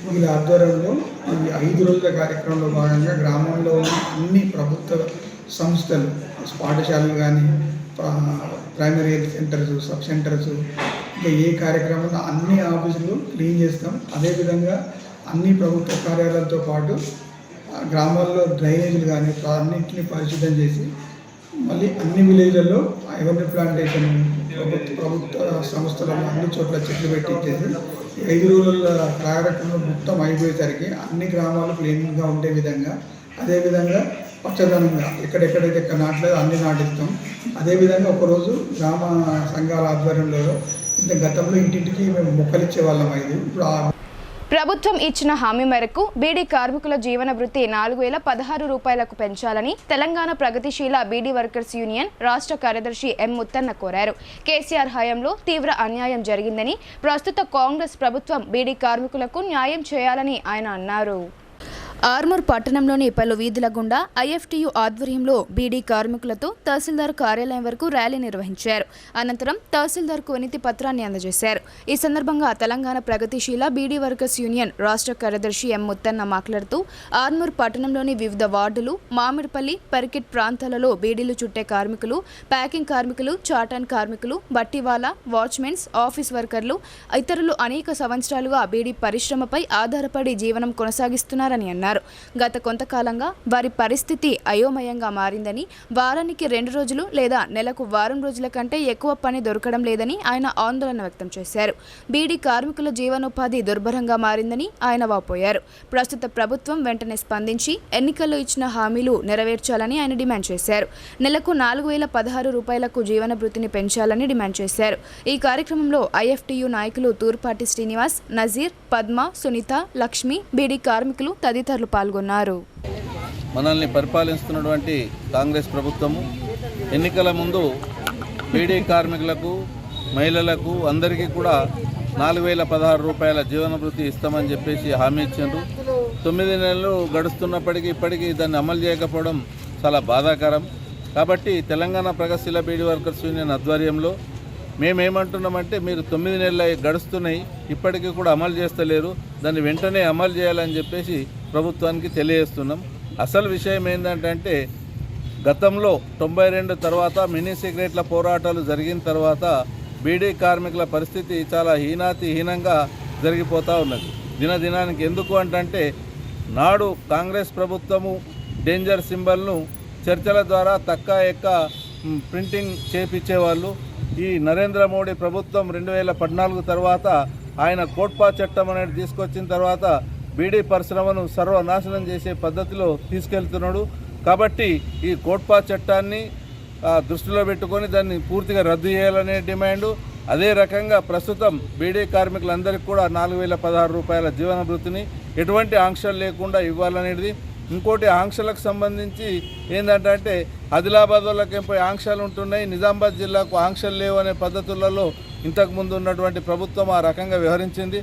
Speaker 5: వీళ్ళ ఆధ్వర్యంలో ఈ 5 రోజుల కార్యక్రమంలో భాగంగా గ్రామంలో ఉన్న అన్ని ప్రభుత్వ సంస్థలు, పాఠశాలలు కానీ, primary health centres, sub centres, ఇంకా ఏ కార్యక్రమంలో అన్ని ఆఫీసులు క్లీన్ చేస్తాం. అదేవిధంగా అన్ని ప్రభుత్వ కార్యాలయాలతో పాటు గ్రామాల్లో డ్రైనేజీలు కానీ అన్నింటినీ పరిశుద్ధం చేసి మళ్ళీ అన్ని విలేజ్లలో ఎవరి ప్లాంటేషన్ ప్రభుత్వ సంస్థలలో అన్ని చోట్ల చెట్లు పెట్టించేసి 5 రోజుల కార్యక్రమం మొత్తం అయిపోయేసరికి అన్ని గ్రామాలు క్లీన్గా ఉండే విధంగా, అదేవిధంగా పచ్చదనంగా ఎక్కడెక్కడైతే నాటలేదు అన్ని నాటిస్తాం. అదేవిధంగా ఒకరోజు గ్రామ సంఘాల ఆధ్వర్యంలో గతంలో ఇంటింటికి మేము మొక్కలు ఇచ్చే వాళ్ళం. ఇప్పుడు
Speaker 1: ప్రభుత్వం ఇచ్చిన హామీ మేరకు బీడీ కార్మికుల జీవన భృతి 4016 రూపాయలకు పెంచాలని తెలంగాణ ప్రగతిశీల బీడీ వర్కర్స్ యూనియన్ రాష్ట్ర కార్యదర్శి ఎం ముత్తన్న కోరారు. కేసీఆర్ హయాంలో తీవ్ర అన్యాయం జరిగిందని, ప్రస్తుత కాంగ్రెస్ ప్రభుత్వం బీడీ కార్మికులకు న్యాయం చేయాలని ఆయన అన్నారు. ఆర్మూర్ పట్టణంలోని పలు వీధుల గుండా ఐఎఫ్టీయూ ఆధ్వర్యంలో బీడీ కార్మికులతో తహసీల్దార్ కార్యాలయం వరకు ర్యాలీ నిర్వహించారు. అనంతరం తహసీల్దార్కు వినతి పత్రాన్ని అందజేశారు. ఈ సందర్భంగా తెలంగాణ ప్రగతిశీల బీడీ వర్కర్స్ యూనియన్ రాష్ట్ర కార్యదర్శి ఎం ముత్తన్న మాట్లాడుతూ ఆర్మూర్ పట్టణంలోని వివిధ వార్డులు, మామిడిపల్లి, పరికిట్ ప్రాంతాలలో బీడీలు చుట్టే కార్మికులు, ప్యాకింగ్ కార్మికులు, చాటాన్ కార్మికులు, బట్టివాలా, వాచ్మెన్స్, ఆఫీస్ వర్కర్లు, ఇతరులు అనేక సంవత్సరాలుగా బీడీ పరిశ్రమపై ఆధారపడి జీవనం కొనసాగిస్తున్నారని అన్నారు. పాల్గొన్నారు. గత కొంతకాలంగా వారి పరిస్థితి అయోమయంగా మారిందని, వారానికి 2 రోజులు లేదా నెలకు వారం రోజుల కంటే ఎక్కువ పని దొరకడం లేదని ఆయన ఆందోళన వ్యక్తం చేశారు. బీడీ కార్మికుల జీవనోపాధి దుర్భరంగా మారిందని ఆయన వాపోయారు. ప్రస్తుత ప్రభుత్వం వెంటనే స్పందించి ఎన్నికల్లో ఇచ్చిన హామీలు నెరవేర్చాలని ఆయన డిమాండ్ చేశారు. నెలకు 4,016 రూపాయలకు జీవన భృతిని పెంచాలని డిమాండ్ చేశారు. ఈ కార్యక్రమంలో ఐఎఫ్టియు నాయకులు తూర్పాటి శ్రీనివాస్, నజీర్, పద్మ, సునీత, లక్ష్మి, బీడీ కార్మికులు తదితరులు పాల్గొన్నారు.
Speaker 3: మనల్ని పరిపాలిస్తున్నటువంటి కాంగ్రెస్ ప్రభుత్వము ఎన్నికల ముందు బీడీ కార్మికులకు, మహిళలకు అందరికీ కూడా 4,016 రూపాయల జీవన భృతి ఇస్తామని చెప్పేసి హామీ ఇచ్చిండ్రు. 9 నెలలు గడుస్తున్నప్పటికీ ఇప్పటికీ దాన్ని అమలు చేయకపోవడం చాలా బాధాకరం. కాబట్టి తెలంగాణ ప్రగతిశీల బీడీ వర్కర్స్ యూనియన్ ఆధ్వర్యంలో మేమేమంటున్నామంటే, మీరు 9 నెలలు గడుస్తున్నాయి, ఇప్పటికీ కూడా అమలు చేస్తలేరు, దాన్ని వెంటనే అమలు చేయాలని చెప్పేసి ప్రభుత్వానికి తెలియజేస్తున్నాం. అసలు విషయం ఏంటంటే, గతంలో 92 తర్వాత మినీ సిగరెట్ల పోరాటాలు జరిగిన తర్వాత బీడీ కార్మికుల పరిస్థితి చాలా హీనంగా జరిగిపోతూ ఉన్నది దినదినానికి. ఎందుకు అంటే, నాడు కాంగ్రెస్ ప్రభుత్వము డేంజర్ సింబల్ను చర్చల ద్వారా ఎక్క ప్రింటింగ్ చేపించేవాళ్ళు. ఈ నరేంద్ర మోడీ ప్రభుత్వం 2014 తర్వాత ఆయన కోట్పా చట్టం అనేది తీసుకొచ్చిన తర్వాత బీడీ పరిశ్రమను సర్వనాశనం చేసే పద్ధతిలో తీసుకెళ్తున్నాడు. కాబట్టి ఈ కోట్పా చట్టాన్ని దృష్టిలో పెట్టుకొని దాన్ని పూర్తిగా రద్దు చేయాలనే డిమాండు. అదే రకంగా ప్రస్తుతం బీడీ కార్మికులందరికీ కూడా 4,016 రూపాయల జీవన భృతిని ఎటువంటి ఆంక్షలు లేకుండా ఇవ్వాలనేది. ఇంకోటి ఆంక్షలకు సంబంధించి ఏంటంటే, ఆదిలాబాద్ వాళ్ళకి ఎంపై ఆంక్షలు ఉంటున్నాయి, నిజామాబాద్ జిల్లాకు ఆంక్షలు లేవు అనే పద్ధతులలో ఇంతకుముందు ఉన్నటువంటి ప్రభుత్వం ఆ రకంగా వ్యవహరించింది.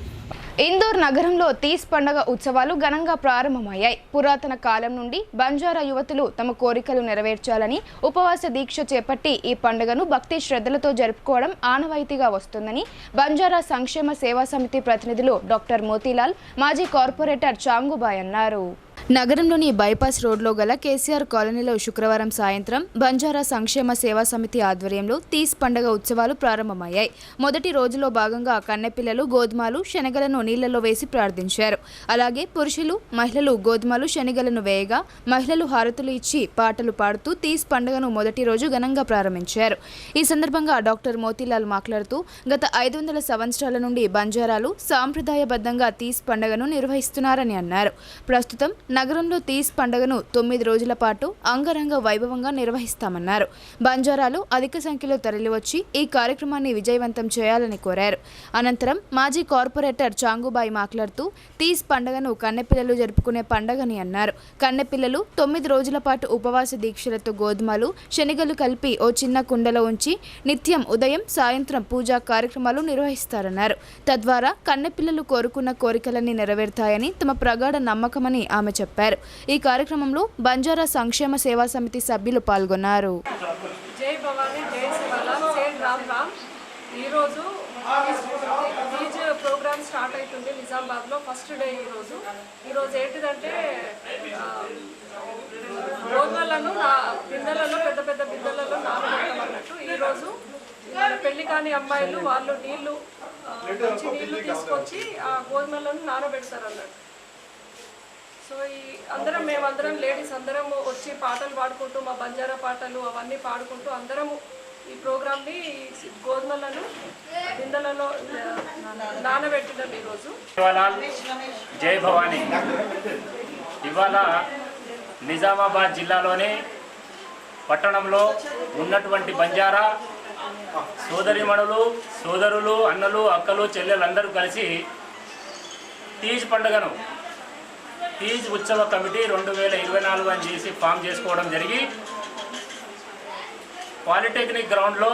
Speaker 1: ఇందోర్ నగరంలో తీస్ పండుగ ఉత్సవాలు ఘనంగా ప్రారంభమయ్యాయి. పురాతన కాలం నుండి బంజారా యువతులు తమ కోరికలు నెరవేర్చాలని ఉపవాస దీక్ష చేపట్టి ఈ పండుగను భక్తి శ్రద్ధలతో జరుపుకోవడం ఆనవాయితీగా వస్తుందని బంజారా సంక్షేమ సేవా సమితి ప్రతినిధులు డాక్టర్ మోతీలాల్, మాజీ కార్పొరేటర్ చాంగుబాయ్ అన్నారు. నగరంలోని బైపాస్ రోడ్లో గల కేసీఆర్ కాలనీలో శుక్రవారం సాయంత్రం బంజారా సంక్షేమ సేవా సమితి ఆధ్వర్యంలో తీస్ పండుగ ఉత్సవాలు ప్రారంభమయ్యాయి. మొదటి రోజులో భాగంగా కన్నెపిల్లలు గోధుమలు, శనగలను నీళ్లలో వేసి ప్రార్థించారు. అలాగే పురుషులు, మహిళలు గోధుమలు, శనగలను వేయగా మహిళలు హారతులు ఇచ్చి పాటలు పాడుతూ తీస్ పండుగను మొదటి రోజు ఘనంగా ప్రారంభించారు. ఈ సందర్భంగా డాక్టర్ మోతీలాల్ మాట్లాడుతూ, గత 500 సంవత్సరాల నుండి బంజారాలు సాంప్రదాయబద్ధంగా తీస్ పండుగను నిర్వహిస్తున్నారని అన్నారు. ప్రస్తుతం నగరంలో తీస్ పండుగను 9 రోజుల పాటు అంగరంగ వైభవంగా నిర్వహిస్తామన్నారు. బంజారాలు అధిక సంఖ్యలో తరలివచ్చి ఈ కార్యక్రమాన్ని విజయవంతం చేయాలని కోరారు. అనంతరం మాజీ కార్పొరేటర్ చాంగుబాయ్ మాట్లాడుతూ, తీస్ పండుగను కన్నెపిల్లలు జరుపుకునే పండుగని అన్నారు. కన్నెపిల్లలు 9 రోజుల పాటు ఉపవాస దీక్షలతో గోధుమలు, శనగలు కలిపి ఓ చిన్న కుండలో ఉంచి నిత్యం ఉదయం, సాయంత్రం పూజా కార్యక్రమాలు నిర్వహిస్తారన్నారు. తద్వారా కన్నెపిల్లలు కోరుకున్న కోరికలన్నీ నెరవేరుతాయని తమ ప్రగాఢ నమ్మకమని ఆమె చెప్పారు. ఈ కార్యక్రమంలో బంజారా సంక్షేమ సేవా సమితి సభ్యులు పాల్గొన్నారు.
Speaker 6: జై భవానీ, జై శివాలా, సేన్ రామ్ రామ్. ఈరోజు తీజ్ ప్రోగ్రామ్ స్టార్ట్ అవుతుంది నిజామాబాద్లో. ఫస్ట్ డే ఈరోజు ఏంటిదంటే, గోధుమలను బిందెలలో, పెద్ద పెద్ద బిందెలలో నానబెట్టమన్నట్టు. ఈరోజు పెళ్లి కాని అమ్మాయిలు వాళ్ళు మంచి నీళ్లు తీసుకొచ్చి ఆ గోధుమలను నానబెడతారు అన్నట్టు. సో మేమందరం లేడీస్ అందరం వచ్చి పాటలు పాడుకుంటూ, మా బంజారా పాటలు అవన్నీ పాడుకుంటూ అందరము ఈ ప్రోగ్రామ్ని గోధుమలను బిందెలలో నానబెట్టినాం ఈరోజు.
Speaker 7: జై భవానీ. ఇవాళ నిజామాబాద్ జిల్లాలోని పట్టణంలో ఉన్నటువంటి బంజారా సోదరిమణులు, సోదరులు, అన్నలు, అక్కలు, చెల్లెలు అందరూ కలిసి తీజ్ పండుగను, తీజ్ ఉత్సవ కమిటీ 2024 అని చేసి ఫామ్ చేసుకోవడం జరిగి పాలిటెక్నిక్ గ్రౌండ్లో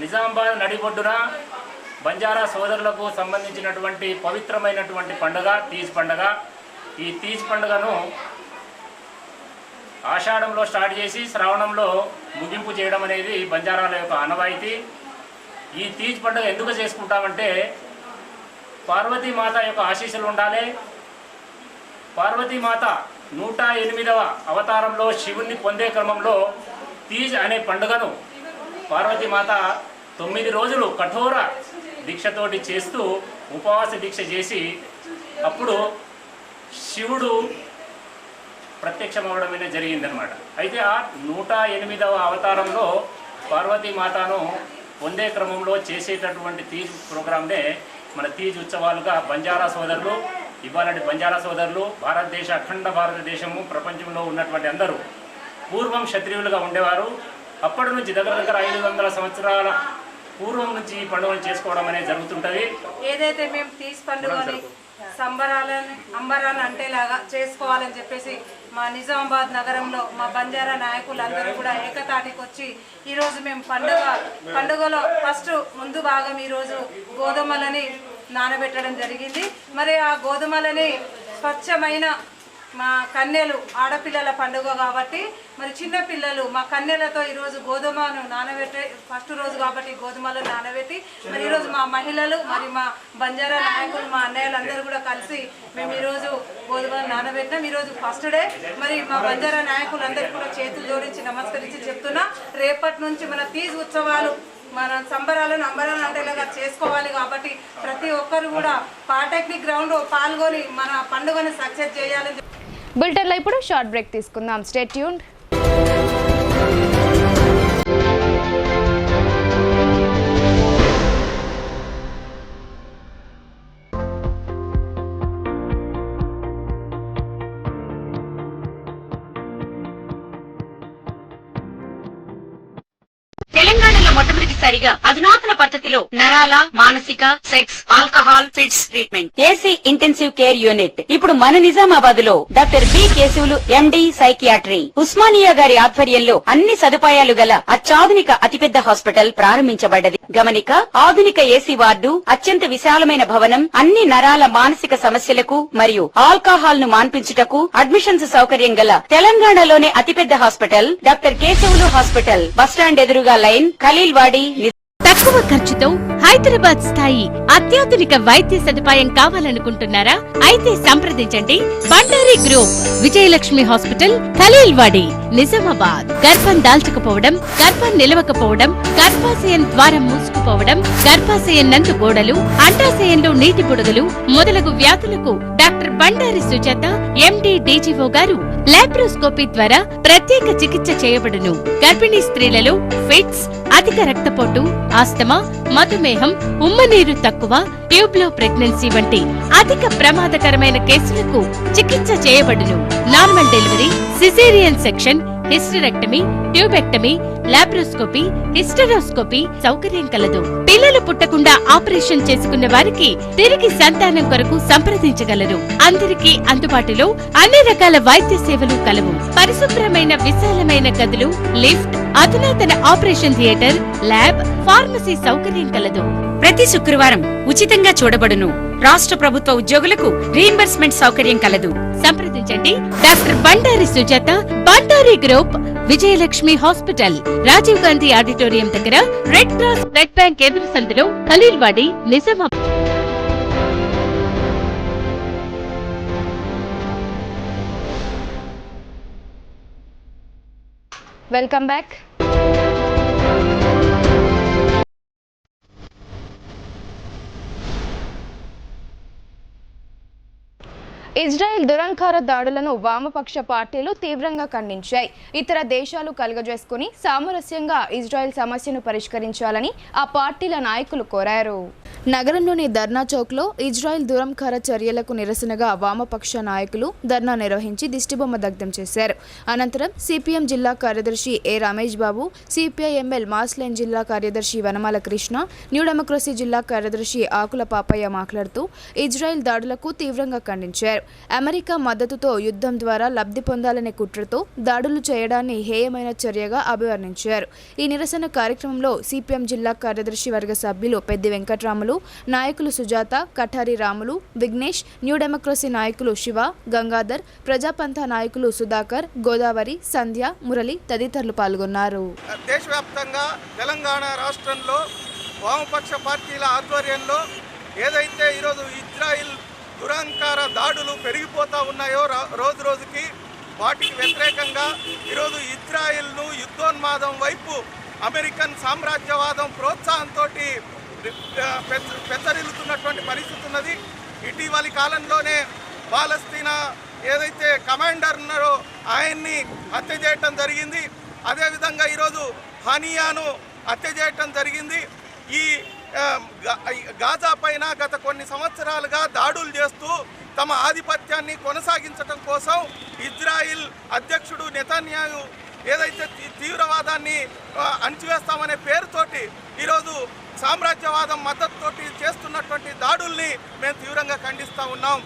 Speaker 7: నిజామాబాద్ నడిబొడ్డున బంజారా సోదరులకు సంబంధించినటువంటి పవిత్రమైనటువంటి పండుగ తీజ్ పండుగ. ఈ తీజ్ పండుగను ఆషాఢంలో స్టార్ట్ చేసి శ్రావణంలో ముగింపు చేయడం అనేది బంజారాల యొక్క ఆనవాయితీ. ఈ తీజ్ పండుగ ఎందుకు చేసుకుంటామంటే, పార్వతీమాత యొక్క ఆశీస్సులు ఉండాలి. పార్వతీమాత 108వ అవతారంలో శివుణ్ణి పొందే క్రమంలో తీజ్ అనే పండుగను పార్వతీమాత 9 రోజులు కఠోర దీక్షతోటి చేస్తూ ఉపవాస దీక్ష చేసి అప్పుడు శివుడు ప్రత్యక్షం అవడమే జరిగిందనమాట. అయితే ఆ 108వ అవతారంలో పార్వతీమాతను పొందే క్రమంలో చేసేటటువంటి తీజ్ ప్రోగ్రాంనే మన తీజ్ ఉత్సవాలుగా బంజారా సోదరులు, ఇవాళ బంజారా సోదరులు అఖండ భారతదేశము ప్రపంచంలో ఉన్నటువంటి అందరూ పూర్వం క్షత్రియులుగా ఉండేవారు. అప్పటి నుంచి దగ్గర 500 సంవత్సరాల పూర్వం నుంచి ఈ పండుగను చేసుకోవడం అనేది జరుగుతుంటుంది.
Speaker 6: ఏదైతే మేము తీజ్ పండుగని అంబరాన్ని అంటేలాగా చేసుకోవాలని చెప్పేసి మా నిజామాబాద్ నగరంలో మా బంజారా నాయకులందరూ కూడా ఏకతాటికి వచ్చి ఈరోజు మేము పండుగలో ఫస్ట్ ముందు భాగం ఈరోజు గోధుమలని నానబెట్టడం జరిగింది. మరి ఆ గోధుమలని స్వచ్ఛమైన మా కన్యలు ఆడపిల్లల పండుగ కాబట్టి మరి చిన్న పిల్లలు మా కన్యలతో ఈరోజు గోధుమను నానబెట్టి ఫస్ట్ రోజు కాబట్టి గోధుమలు నానబెట్టి మరి ఈరోజు మా మహిళలు మరి మా బంజారా నాయకులు మా అన్నయ్యలందరూ కూడా కలిసి మేము ఈరోజు గోధుమలు నానబెట్టినాం. ఈరోజు ఫస్ట్ డే. మరి మా బంజారా నాయకులందరూ కూడా చేతులు జోడించి నమస్కరించి చెప్తున్నా, రేపటి నుంచి మన తీజ్ ఉత్సవాలు మన అంబరాలను అంటేలాగా చేసుకోవాలి కాబట్టి ప్రతి ఒక్కరు కూడా పాలిటెక్నిక్ గ్రౌండ్ పాల్గొని మన పండుగను సక్సెస్ చేయాలని.
Speaker 1: బులెటిన్లో ఇప్పుడు షార్ట్ బ్రేక్ తీసుకుందాం. Stay tuned.
Speaker 8: తెలంగాణలో మొట్టమొదటిసారిగా అధునాతన పద్ధతిలో నరాల, మానసిక, sex, alcohol, fits treatment, AC intensive care unit ఇప్పుడు మన నిజామాబాద్ లో doctor B Keshavulu MD psychiatry Osmania గారి ఆధ్వర్యంలో అన్ని సదుపాయాలు గల అత్యాధునిక అతిపెద్ద హాస్పిటల్ ప్రారంభించబడ్డది. గమనిక, ఆధునిక ఏసీ వార్డు, అత్యంత విశాలమైన భవనం, అన్ని నరాల మానసిక సమస్యలకు మరియు ఆల్కహాల్ ను మాన్పించుటకు అడ్మిషన్స్ సౌకర్యం గల తెలంగాణలోనే అతిపెద్ద hospital doctor Keshavulu hospital, bus stand ఎదురుగా లైన్, ఖలీల్వాడి.
Speaker 9: తక్కువ ఖర్చుతో హైదరాబాద్ స్థాయి అత్యాధునిక వైద్య సదుపాయం కావాలనుకుంటున్నారా? అయితే సంప్రదించండి బండారి గ్రూప్, విజయలక్ష్మి హాస్పిటల్, ఖలీల్వాడి, నిజామాబాద్. గర్భం దాల్చకపోవడం, గర్భం నిలవకపోవడం, గర్భాశయం ద్వారం మూసుకుపోవడం, గర్భాశయం నందు గోడలు, అండాశయంలో నీటి బుడగలు మొదలగు వ్యాధులకు డాక్టర్ బండారి సుజాత ఎండి డీజీఓ గారు లాప్రోస్కోపీ ద్వారా ప్రత్యేక చికిత్స చేయబడును. గర్భిణీ స్త్రీలలో ఫిట్స్, అధిక రక్తపోటు, ఆస్తమా, మధుమేహం, ఉమ్మనీరు తక్కువ, ట్యూబ్లో ప్రెగ్నెన్సీ వంటి అధిక ప్రమాదకరమైన కేసులకు చికిత్స చేయబడును. Normal delivery, caesarean section, hysterectomy, tubectomy, laparoscopy, hysteroscopy సౌకర్యం కలదు. పిల్లలు పుట్టకుండా ఆపరేషన్ చేసుకున్న వారికి తిరిగి సంతానం కొరకు సంప్రదించగలరు. అందరికీ అందుబాటులో అన్ని రకాల వైద్య సేవలు కలవు. పరిశుభ్రమైన విశాలమైన గదులు, లిఫ్ట్, అధునాతన ఆపరేషన్ థియేటర్, ల్యాబ్, ఫార్మసీ సౌకర్యం కలదు.
Speaker 8: ప్రతి శుక్రవారం ఉచితంగా చూడబడును. రాష్ట్ర ప్రభుత్వ ఉద్యోగులకు రీయింబర్స్మెంట్ సౌకర్యం కలదు.
Speaker 9: సంప్రదించండి doctor Bandari Sujatha, Bandari group, Vijayalakshmi hospital, Rajiv Gandhi auditorium దగ్గర, రెడ్ క్రాస్ బ్లడ్ బ్యాంక్ ఎదురు సందులో, Khaleelwadi, Nizamabad.
Speaker 1: Welcome back. Israel దురంకార దాడులను వామపక్ష పార్టీలు తీవ్రంగా ఖండించాయి. ఇతర దేశాలు కలుగజేసుకుని సామరస్యంగా ఇజ్రాయెల్ సమస్యను పరిష్కరించాలని ఆ పార్టీల నాయకులు కోరారు. నగరంలోని ధర్నా చౌక్లో ఇజ్రాయెల్ దురంకార చర్యలకు నిరసనగా వామపక్ష నాయకులు ధర్నా నిర్వహించి దిష్టిబొమ్మ దగ్ధం చేశారు. అనంతరం సిపిఎం జిల్లా కార్యదర్శి ఏ రమేష్ బాబు, సిపిఐఎంఎల్ మాస్లైన్ జిల్లా కార్యదర్శి వనమాల కృష్ణ, న్యూ డెమోక్రసీ జిల్లా కార్యదర్శి ఆకుల పాపయ్య మాట్లాడుతూ ఇజ్రాయెల్ దాడులకు తీవ్రంగా ఖండించారు. అమెరికా మద్దతుతో యుద్ధం ద్వారా లబ్ధి పొందాలనే కుట్రతో దాడులు చేయడాన్ని హేయమైన చర్యగా అభివర్ణించారు. ఈ నిరసన కార్యక్రమంలో సిపిఎం జిల్లా కార్యదర్శి వర్గ సభ్యులు పెద్ది వెంకట్రాములు, నాయకులు సుజాత, కఠారి రాములు, విఘ్నేష్, న్యూ డెమోక్రసీ నాయకులు శివ, గంగాధర్, ప్రజాపంథ నాయకులు సుధాకర్, గోదావరి, సంధ్య, మురళి తదితరులు పాల్గొన్నారు.
Speaker 10: దేశవ్యాప్తంగా తెలంగాణ రాష్ట్రంలో వామపక్ష పార్టీల ఆధ్వర్యంలో ఏదైతే ఈరోజు ఇజ్రాయిల్ దురంకార దాడులు పెరిగిపోతూ ఉన్నాయో రోజు రోజుకి, వాటికి వ్యతిరేకంగా ఈరోజు ఇజ్రాయిల్ను యుద్ధోన్మాదం వైపు అమెరికన్ సామ్రాజ్యవాదం ప్రోత్సాహంతో పెద్దరిల్లుతున్నటువంటి పరిస్థితి ఉన్నది. ఇటీవలి కాలంలోనే పాలస్తీనా ఏదైతే కమాండర్ ఉన్నారో ఆయన్ని హత్య చేయటం జరిగింది. అదేవిధంగా ఈరోజు హనియాను హత్య చేయటం జరిగింది. ఈ గాజా పైన గత కొన్ని సంవత్సరాలుగా దాడులు చేస్తూ తమ ఆధిపత్యాన్ని కొనసాగించడం కోసం ఇజ్రాయిల్ అధ్యక్షుడు నెతన్యాహు ఏదైతే తీవ్రవాదాన్ని అణచివేస్తామనే పేరుతోటి ఈరోజు సామ్రాజ్యవాదం మద్దతుతోటి చేస్తున్నటువంటి దాడుల్ని మేము తీవ్రంగా ఖండిస్తూ ఉన్నాం.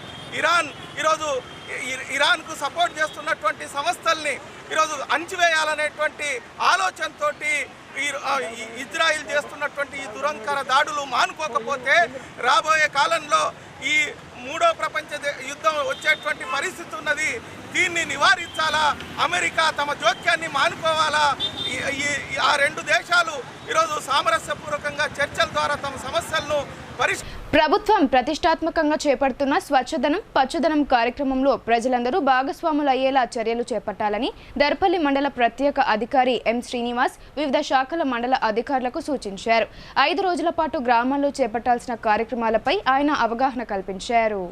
Speaker 10: ఇరాన్కు సపోర్ట్ చేస్తున్నటువంటి సంస్థల్ని ఈరోజు అణచివేయాలనేటువంటి ఆలోచనతోటి ఇజ్రాయిల్ చేస్తున్నటువంటి ఈ దురంకర దాడులు మానుకోకపోతే రాబోయే కాలంలో ఈ మూడో ప్రపంచ యుద్ధం వచ్చేటువంటి పరిస్థితి ఉన్నది. దీన్ని నివారించాలా, అమెరికా తమ జోక్యాన్ని మానుకోవాలా, ఆ రెండు దేశాలు ఈరోజు సామరస్యపూర్వకంగా చర్చల ద్వారా తమ సమస్యలను
Speaker 1: ప్రభుత్వం ప్రతిష్టాత్మకంగా చేపడుతున్న స్వచ్ఛదనం పచ్చదనం కార్యక్రమంలో ప్రజలందరూ భాగస్వాములు అయ్యేలా చర్యలు చేపట్టాలని దర్పల్లి మండల ప్రత్యేక అధికారి ఎం శ్రీనివాస్ వివిధ శాఖల మండల అధికారులకు సూచించారు. 5 రోజుల పాటు గ్రామాల్లో చేపట్టాల్సిన కార్యక్రమాలపై ఆయన అవగాహన కల్పించారు.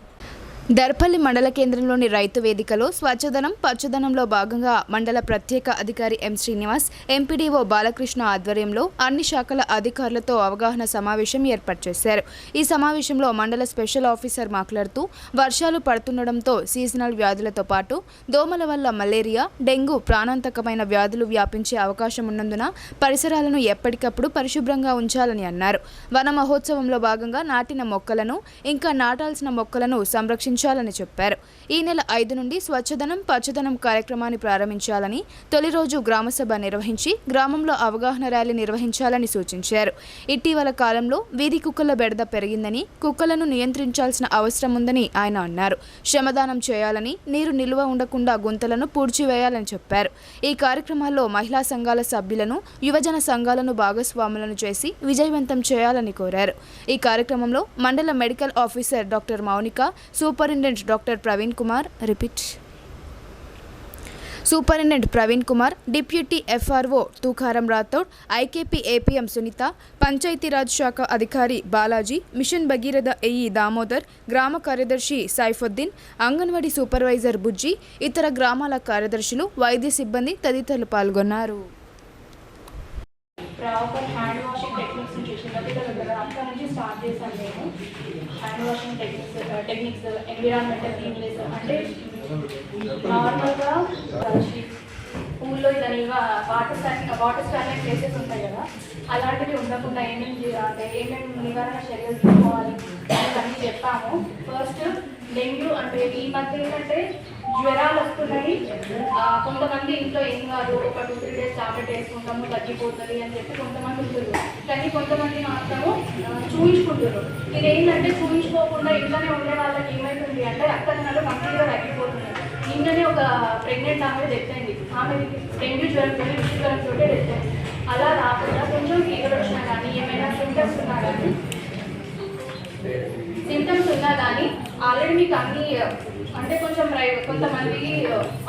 Speaker 1: దర్పల్లి మండల కేంద్రంలోని రైతు వేదికలో స్వచ్ఛదనం పచ్చదనంలో భాగంగా మండల ప్రత్యేక అధికారి ఎం శ్రీనివాస్ ఎంపీడీఓ బాలకృష్ణ ఆధ్వర్యంలో అన్ని శాఖల అధికారులతో అవగాహన సమావేశం ఏర్పాటు చేశారు. ఈ సమావేశంలో మండల స్పెషల్ ఆఫీసర్ మాట్లాడుతూ వర్షాలు పడుతుండటంతో సీజనల్ వ్యాధులతో పాటు దోమల వల్ల మలేరియా, డెంగ్యూ ప్రాణాంతకమైన వ్యాధులు వ్యాపించే అవకాశం ఉన్నందున పరిసరాలను ఎప్పటికప్పుడు పరిశుభ్రంగా ఉంచాలని అన్నారు. వన మహోత్సవంలో భాగంగా నాటిన మొక్కలను ఇంకా నాటాల్సిన మొక్కలను సంరక్షించాలని చెప్పారు. ఈ నెల 5 నుండి స్వచ్ఛదనం పచ్చదనం కార్యక్రమాన్ని ప్రారంభించాలని, తొలి రోజు గ్రామసభ నిర్వహించి గ్రామంలో అవగాహన ర్యాలీ నిర్వహించాలని సూచించారు. ఇటీవల కాలంలో వీధి కుక్కల బెడద పెరిగిందని, కుక్కలను నియంత్రించాల్సిన అవసరం ఉందని ఆయన అన్నారు. శ్రమదానం చేయాలని, నీరు నిల్వ ఉండకుండా గుంతలను పూడ్చివేయాలని చెప్పారు. ఈ కార్యక్రమాల్లో మహిళా సంఘాల సభ్యులను, యువజన సంఘాలను భాగస్వాములను చేసి విజయవంతం చేయాలని కోరారు. ఈ కార్యక్రమంలో mandal medical officer doctor Mounika, superintendent doctor Praveen Kumar, deputy FRO Tukaram Rathod, IKP APM Sunitha, Panchayati Raj శాఖ అధికారి బాలాజీ, మిషన్ భగీరథ ఏఈ దామోదర్, గ్రామ కార్యదర్శి సైఫుద్దీన్, అంగన్వాడీ సూపర్వైజర్ బుజ్జి, ఇతర గ్రామాల కార్యదర్శులు, వైద్య సిబ్బంది తదితరులు పాల్గొన్నారు.
Speaker 11: ప్రాపర్ హ్యాండ్ వాషింగ్ టెక్నిక్స్ అక్కడ నుంచి స్టార్ట్ చేశాను నేను. Hand washing techniques environmental cleanliness అంటే నార్మల్గా పూల్లో ఇదని వాటర్ స్టాగ్నెంట్ ప్లేసెస్ ఉంటాయి కదా, అలాంటివి ఉండకుండా ఏమేమి నివారణ చర్యలు తీసుకోవాలి అన్నీ చెప్పాము. ఫస్ట్ డెంగ్యూ అంటే ఈ మధ్య ఏంటంటే జ్వరాలు వస్తున్నాయి. కొంతమంది ఇంట్లో ఏం కాదు, ఒక 2-3 డేస్ టాబ్లెట్ వేసుకుంటాము తగ్గిపోతుంది అని చెప్పి కొంతమంది ఉంటుంది. కానీ కొంతమంది మాత్రము చూయించుకుంటారు. ఇదేంటంటే చూయించుకోకుండా ఇంట్లోనే ఉండే వాళ్ళకి ఏమవుతుంది అంటే రక్తనాళాలు కంప్లీట్గా తగ్గిపోతున్నాయి. నిన్ననే ఒక ప్రెగ్నెంట్ ఆమె డెత్ అయింది. ఆమె డెంగ్యూ జ్వరంతో విషజ్వరంతో డెత్ అయింది. అలా రాకుండా కొంచెం ఫీవర్ వచ్చినా కానీ ఏమైనా సింటమ్స్ ఉన్నా కానీ ఆల్రెడీ మీకు అన్ని అంటే కొంచెం కొంతమందికి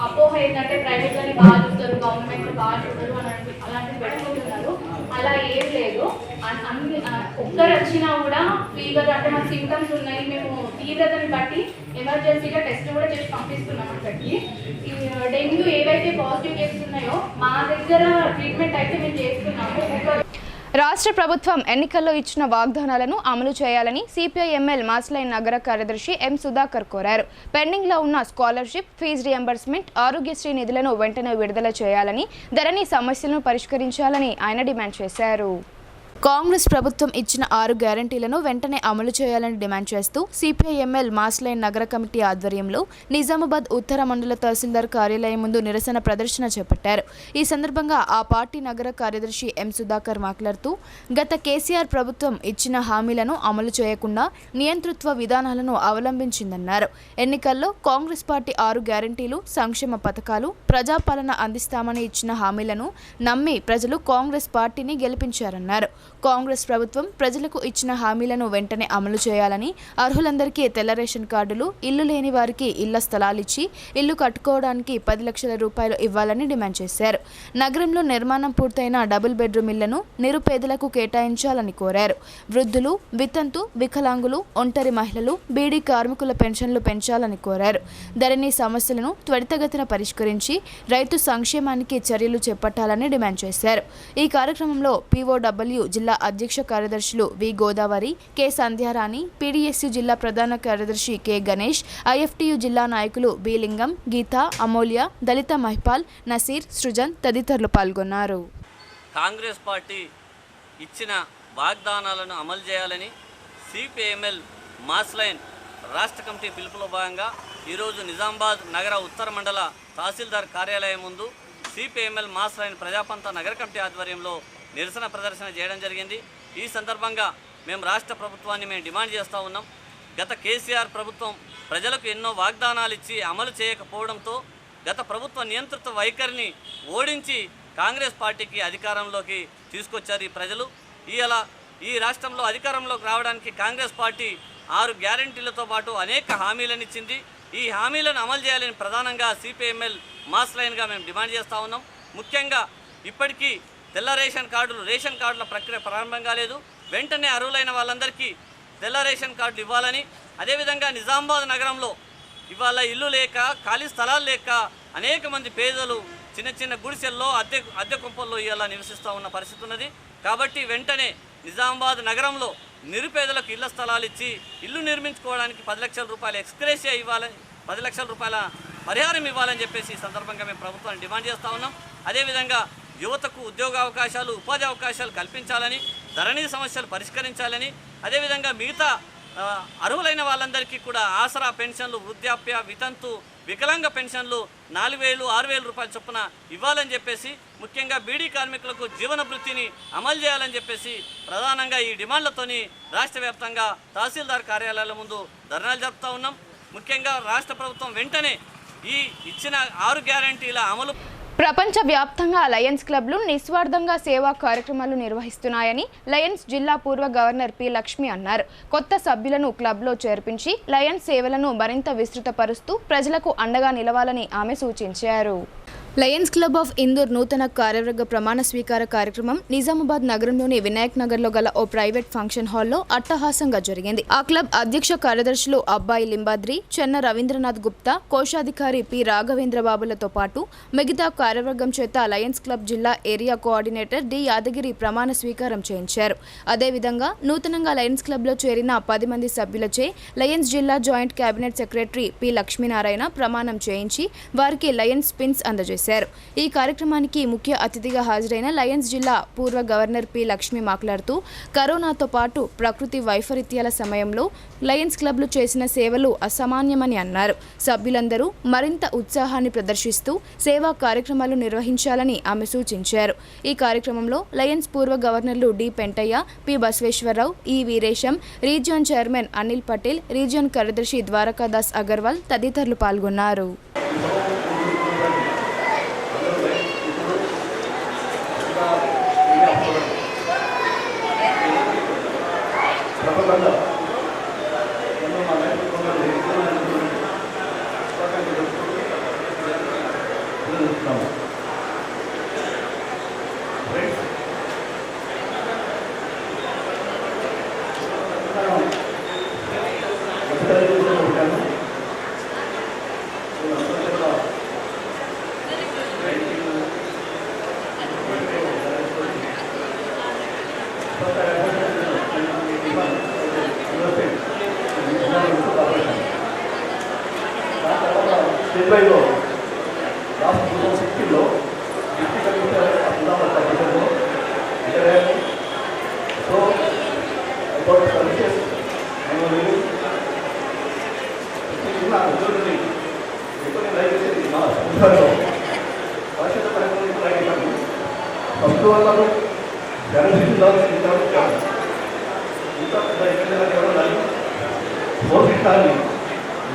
Speaker 11: అపోహ ఏంటంటే ప్రైవేట్లోని బాగా చూస్తారు, గవర్నమెంట్లో బాగా చూడరు అని అలాంటివి పెట్టుకుంటున్నారు. అలా ఏం లేదు. ఒక్కరు వచ్చినా కూడా ఫీవర్ అంటే మాకు సింటమ్స్ ఉన్నాయి, మేము తీవ్రతని బట్టి ఎమర్జెన్సీగా టెస్ట్ కూడా చేసి పంపిస్తున్నాం అక్కడికి. ఈ డెంగ్యూ ఏవైతే పాజిటివ్ కేసులు ఉన్నాయో మా దగ్గర ట్రీట్మెంట్ అయితే మేము చేస్తున్నాము.
Speaker 1: రాష్ట్ర ప్రభుత్వం ఎన్నికల్లో ఇచ్చిన వాగ్దానాలను అమలు చేయాలని సిపిఐఎంఎల్ మాస్లైన్ నగర కార్యదర్శి ఎం సుధాకర్ కోరారు. పెండింగ్లో ఉన్న స్కాలర్షిప్, ఫీజు రియంబర్స్మెంట్, ఆరోగ్యశ్రీ నిధులను వెంటనే విడుదల చేయాలని, ధరణి సమస్యలను పరిష్కరించాలని ఆయన డిమాండ్ చేశారు. కాంగ్రెస్ ప్రభుత్వం ఇచ్చిన 6 గ్యారంటీలను వెంటనే అమలు చేయాలని డిమాండ్ చేస్తూ సిపిఐఎంఎల్ మాస్లైన్ నగర కమిటీ ఆధ్వర్యంలో నిజామాబాద్ ఉత్తర మండల తహసీల్దార్ కార్యాలయం ముందు నిరసన ప్రదర్శన చేపట్టారు. ఈ సందర్భంగా ఆ పార్టీ నగర కార్యదర్శి ఎం సుధాకర్ మాట్లాడుతూ గత కేసీఆర్ ప్రభుత్వం ఇచ్చిన హామీలను అమలు చేయకుండా నియంతృత్వ విధానాలను అవలంబించిందన్నారు. ఎన్నికల్లో కాంగ్రెస్ పార్టీ 6 గ్యారంటీలు, సంక్షేమ పథకాలు, ప్రజాపాలన అందిస్తామని ఇచ్చిన హామీలను నమ్మి ప్రజలు కాంగ్రెస్ పార్టీని గెలిపించారన్నారు. కాంగ్రెస్ ప్రభుత్వం ప్రజలకు ఇచ్చిన హామీలను వెంటనే అమలు చేయాలని, అర్హులందరికీ తెల్ల రేషన్ కార్డులు, ఇల్లు లేని వారికి ఇళ్ల స్థలాలిచ్చి ఇల్లు కట్టుకోవడానికి 10 లక్షల రూపాయలు ఇవ్వాలని డిమాండ్ చేశారు. నగరంలో నిర్మాణం పూర్తయిన డబుల్ బెడ్రూమ్ ఇళ్లను నిరుపేదలకు కేటాయించాలని కోరారు. వృద్ధులు, వితంతు, వికలాంగులు, ఒంటరి మహిళలు, బీడీ కార్మికుల పెన్షన్లు పెంచాలని కోరారు. ధరణి సమస్యలను త్వరితగతిన పరిష్కరించి రైతు సంక్షేమానికి చర్యలు చేపట్టాలని డిమాండ్ చేశారు. ఈ కార్యక్రమంలో POW జిల్లా అధ్యక్ష కార్యదర్శులు వి గోదావరి, కె సంధ్యారాణి, PDSU జిల్లా ప్రధాన కార్యదర్శి కె గణేష్, IFTU జిల్లా నాయకులు బి లింగం, గీత, అమూల్య, దళిత మహిపాల్, నసీర్, సృజన్ తదితరులు పాల్గొన్నారు.
Speaker 12: కాంగ్రెస్ పార్టీ ఇచ్చిన వాగ్దానాలను అమలు చేయాలని CPML మాస్ లైన్ రాష్ట్ర కమిటీ పిలుపులో భాగంగా ఈరోజు నిజామాబాద్ నగర ఉత్తర మండల తహసీల్దార్ కార్యాలయం ముందు CPML మాస్ లైన్ ప్రజాపంత నగర కమిటీ ఆధ్వర్యంలో నిరసన ప్రదర్శన చేయడం జరిగింది. ఈ సందర్భంగా మేము రాష్ట్ర ప్రభుత్వాన్ని డిమాండ్ చేస్తూ ఉన్నాం. గత కేసీఆర్ ప్రభుత్వం ప్రజలకు ఎన్నో వాగ్దానాలు ఇచ్చి అమలు చేయకపోవడంతో గత ప్రభుత్వ నియంత్రిత వైఖరిని ఓడించి కాంగ్రెస్ పార్టీకి అధికారంలోకి తీసుకొచ్చారు ఈ ప్రజలు. ఈ రాష్ట్రంలో అధికారంలోకి రావడానికి కాంగ్రెస్ పార్టీ 6 గ్యారంటీలతో పాటు అనేక హామీలను ఇచ్చింది. ఈ హామీలను అమలు చేయాలని ప్రధానంగా CPML మాస్ లైన్గా మేము డిమాండ్ చేస్తూ ఉన్నాం. ముఖ్యంగా ఇప్పటికీ తెల్ల రేషన్ కార్డుల ప్రక్రియ ప్రారంభం కాలేదు. వెంటనే అర్హులైన వాళ్ళందరికీ తెల్ల రేషన్ కార్డులు ఇవ్వాలని, అదేవిధంగా నిజామాబాద్ నగరంలో ఇవాళ ఇల్లు లేక, ఖాళీ స్థలాలు లేక అనేక మంది పేదలు చిన్న చిన్న గుడిసెల్లో, అద్దె కుంపల్లో ఇలా నివసిస్తూ ఉన్న పరిస్థితి ఉన్నది. కాబట్టి వెంటనే నిజామాబాద్ నగరంలో నిరుపేదలకు ఇళ్ల స్థలాలు ఇచ్చి ఇల్లు నిర్మించుకోవడానికి 10 లక్షల రూపాయల ఎక్స్గ్రేషియా ఇవ్వాలని, 10 లక్షల రూపాయల పరిహారం ఇవ్వాలని చెప్పేసి ఈ సందర్భంగా మేము ప్రభుత్వాన్ని డిమాండ్ చేస్తూ ఉన్నాం. అదేవిధంగా యువతకు ఉద్యోగ అవకాశాలు, ఉపాధి అవకాశాలు కల్పించాలని, ధరణి సమస్యలు పరిష్కరించాలని, అదేవిధంగా మిగతా అర్హులైన వాళ్ళందరికీ కూడా ఆసరా పెన్షన్లు, వృద్ధాప్య, వితంతు, వికలాంగ పెన్షన్లు 4,000, 6,000 రూపాయల చొప్పున ఇవ్వాలని చెప్పేసి, ముఖ్యంగా బీడీ కార్మికులకు జీవన భృతిని అమలు చేయాలని చెప్పేసి ప్రధానంగా ఈ డిమాండ్లతోని రాష్ట్ర వ్యాప్తంగా తహసీల్దార్ కార్యాలయాల ముందు ధర్నాలు జరుపుతూ ఉన్నాం. ముఖ్యంగా రాష్ట్ర ప్రభుత్వం వెంటనే ఈ ఇచ్చిన 6 గ్యారంటీల అమలు.
Speaker 1: ప్రపంచవ్యాప్తంగా లయన్స్ క్లబ్లు నిస్వార్థంగా సేవా కార్యక్రమాలు నిర్వహిస్తున్నాయని లయన్స్ జిల్లా పూర్వ గవర్నర్ పి లక్ష్మి అన్నారు. కొత్త సభ్యులను క్లబ్లో చేర్పించి లయన్స్ సేవలను మరింత విస్తృతపరుస్తూ ప్రజలకు అండగా నిలవాలని ఆమె సూచించారు. లయన్స్ క్లబ్ ఆఫ్ ఇందూర్ నూతన కార్యవర్గ ప్రమాణ స్వీకార కార్యక్రమం నిజామాబాద్ నగరంలోని వినాయక్ నగర్లో గల ఓ ప్రైవేట్ ఫంక్షన్ హాల్లో అట్టహాసంగా జరిగింది. ఆ క్లబ్ అధ్యక్ష కార్యదర్శులు అబ్బాయి లింబాద్రి, చెన్న రవీంద్రనాథ్ గుప్తా, కోశాధికారి పి రాఘవేంద్రబాబులతో పాటు మిగతా కార్యవర్గం చేత లయన్స్ క్లబ్ జిల్లా ఏరియా కోఆర్డినేటర్ డి యాదగిరి ప్రమాణ స్వీకారం చేయించారు. అదేవిధంగా నూతనంగా లయన్స్ క్లబ్లో చేరిన 10 మంది సభ్యులచే లయన్స్ జిల్లా joint cabinet secretary P Lakshminarayana ప్రమాణం చేయించి వారికి లయన్స్ పిన్స్ అందజేశారు. ఈ కార్యక్రమానికి ముఖ్య అతిథిగా హాజరైన లయన్స్ జిల్లా పూర్వ గవర్నర్ పి లక్ష్మి మాట్లాడుతూ కరోనాతో పాటు ప్రకృతి వైపరీత్యాల సమయంలో లయన్స్ క్లబ్లు చేసిన సేవలు అసామాన్యమని అన్నారు. సభ్యులందరూ మరింత ఉత్సాహాన్ని ప్రదర్శిస్తూ సేవా కార్యక్రమాలు నిర్వహించాలని ఆమె సూచించారు. ఈ కార్యక్రమంలో లయన్స్ పూర్వ గవర్నర్లు డి పెంటయ్య, పి బసవేశ్వరరావు, ఈ Veeresham, region chairman Anil Patel, region కార్యదర్శి ద్వారకాదాస్ అగర్వాల్ తదితరులు పాల్గొన్నారు.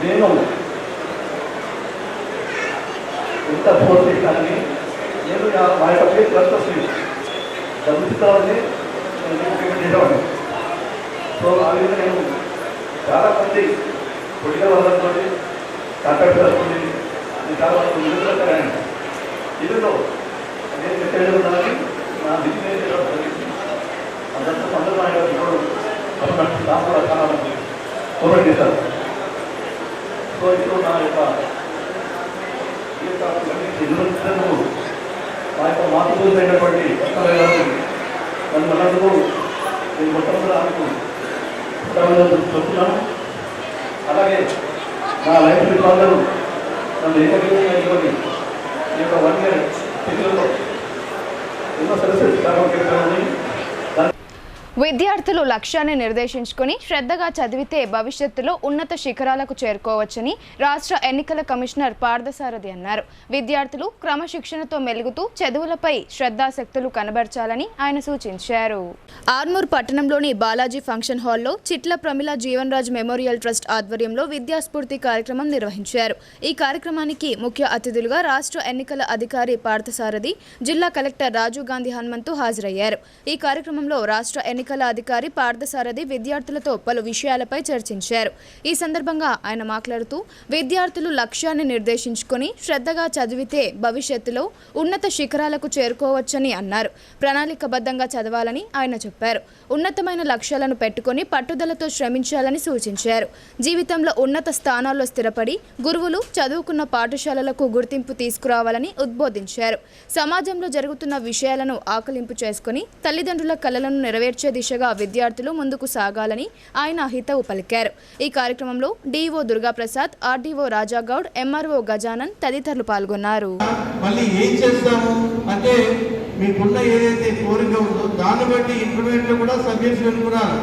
Speaker 2: నేను ఇంత ఫోర్స్ చేశానని నేను మా యొక్క డబ్బు చిత్రాలని
Speaker 13: చేసేవాడిని. సో ఆ విధంగా నేను చాలా మంది పొలిటికల్ వాళ్ళతో కాంట్రాక్టర్తో చాలా నిధులు ఇదిలో నేను చెప్పేది నా బిజినెస్ అందరితో సందర్భంగా ఇప్పుడు నాకు కూడా చాలా మంది కోఆపరేట్ చేశారు. సో ఇప్పుడు నా యొక్క నిధులను మా యొక్క మాతృభూతమైనటువంటి నన్ను అన్నందుకు నేను మొట్టమొదటి ఆమెకు చెప్తున్నాను. అలాగే నా లైఫ్ మిత్రులందరూ నన్ను ఏకగ్రీవంగా ఇవ్వని ఈ యొక్క 1 year పిల్లల్లో ఎన్నో సర్వీసెస్ ఉన్నాయి.
Speaker 1: విద్యార్థులు లక్ష్యాన్ని నిర్దేశించుకుని శ్రద్ధగా చదివితే భవిష్యత్తులో ఉన్నత శిఖరాలకు చేరుకోవచ్చని రాష్ట్ర ఎన్నికల కమిషనర్ పార్థసారథి అన్నారు. విద్యార్థులు క్రమశిక్షణతో మెలుగుతూ చదువులపై శ్రద్ధాశక్తులు కనబర్చాలని ఆయన సూచించారు. ఆర్మూర్ పట్టణంలోని బాలాజీ ఫంక్షన్ హాల్లో చిట్ల ప్రమిళ జీవన్ రాజ్ మెమోరియల్ ట్రస్ట్ ఆధ్వర్యంలో విద్యాస్ఫూర్తి కార్యక్రమం నిర్వహించారు. ఈ కార్యక్రమానికి ముఖ్య అతిథులుగా రాష్ట్ర ఎన్నికల అధికారి పార్థసారథి, జిల్లా కలెక్టర్ రాజీవ్ గాంధీ హనుమంతు హాజరయ్యారు. ఈ కార్యక్రమంలో రాష్ట్ర ఎన్నికల అధికారి పార్థసారథి విద్యార్థులతో పలు విషయాలపై చర్చించారు. ఈ సందర్భంగా ఆయన మాట్లాడుతూ విద్యార్థులు లక్ష్యాన్ని నిర్దేశించుకొని శ్రద్ధగా చదివితే భవిష్యత్తులో ఉన్నత శిఖరాలకు చేరుకోవచ్చని అన్నారు. ప్రణాళికబద్ధంగా చదవాలని ఆయన చెప్పారు. ఉన్నతమైన లక్ష్యాలను పెట్టుకొని పట్టుదలతో శ్రమించాలని సూచించారు. జీవితంలో ఉన్నత స్థానాల్లో స్థిరపడి గురువులు చదువుకున్న పాఠశాలలకు గుర్తింపు తీసుకురావాలని ఉద్బోధించారు. సమాజంలో జరుగుతున్న విషయాలను ఆకలింపు చేసుకుని తల్లిదండ్రుల కలలను నెరవేర్చే దిశగా విద్యార్థులు ముందుకు సాగాలని ఆయన హితవు పలికారు. ఈ కార్యక్రమంలో DO Durgaprasad, RDO Raja Goud, MRO Gajanan తదితరులు పాల్గొన్నారు.
Speaker 14: మళ్ళీ ఏం చేస్తాము అంటే మీకున్న ఏదైతే కోరిక ఉందో దాన్ని బట్టి ఇంటర్మీడియట్లో కూడా సబ్జెక్ట్స్ వెనుకున్నారు.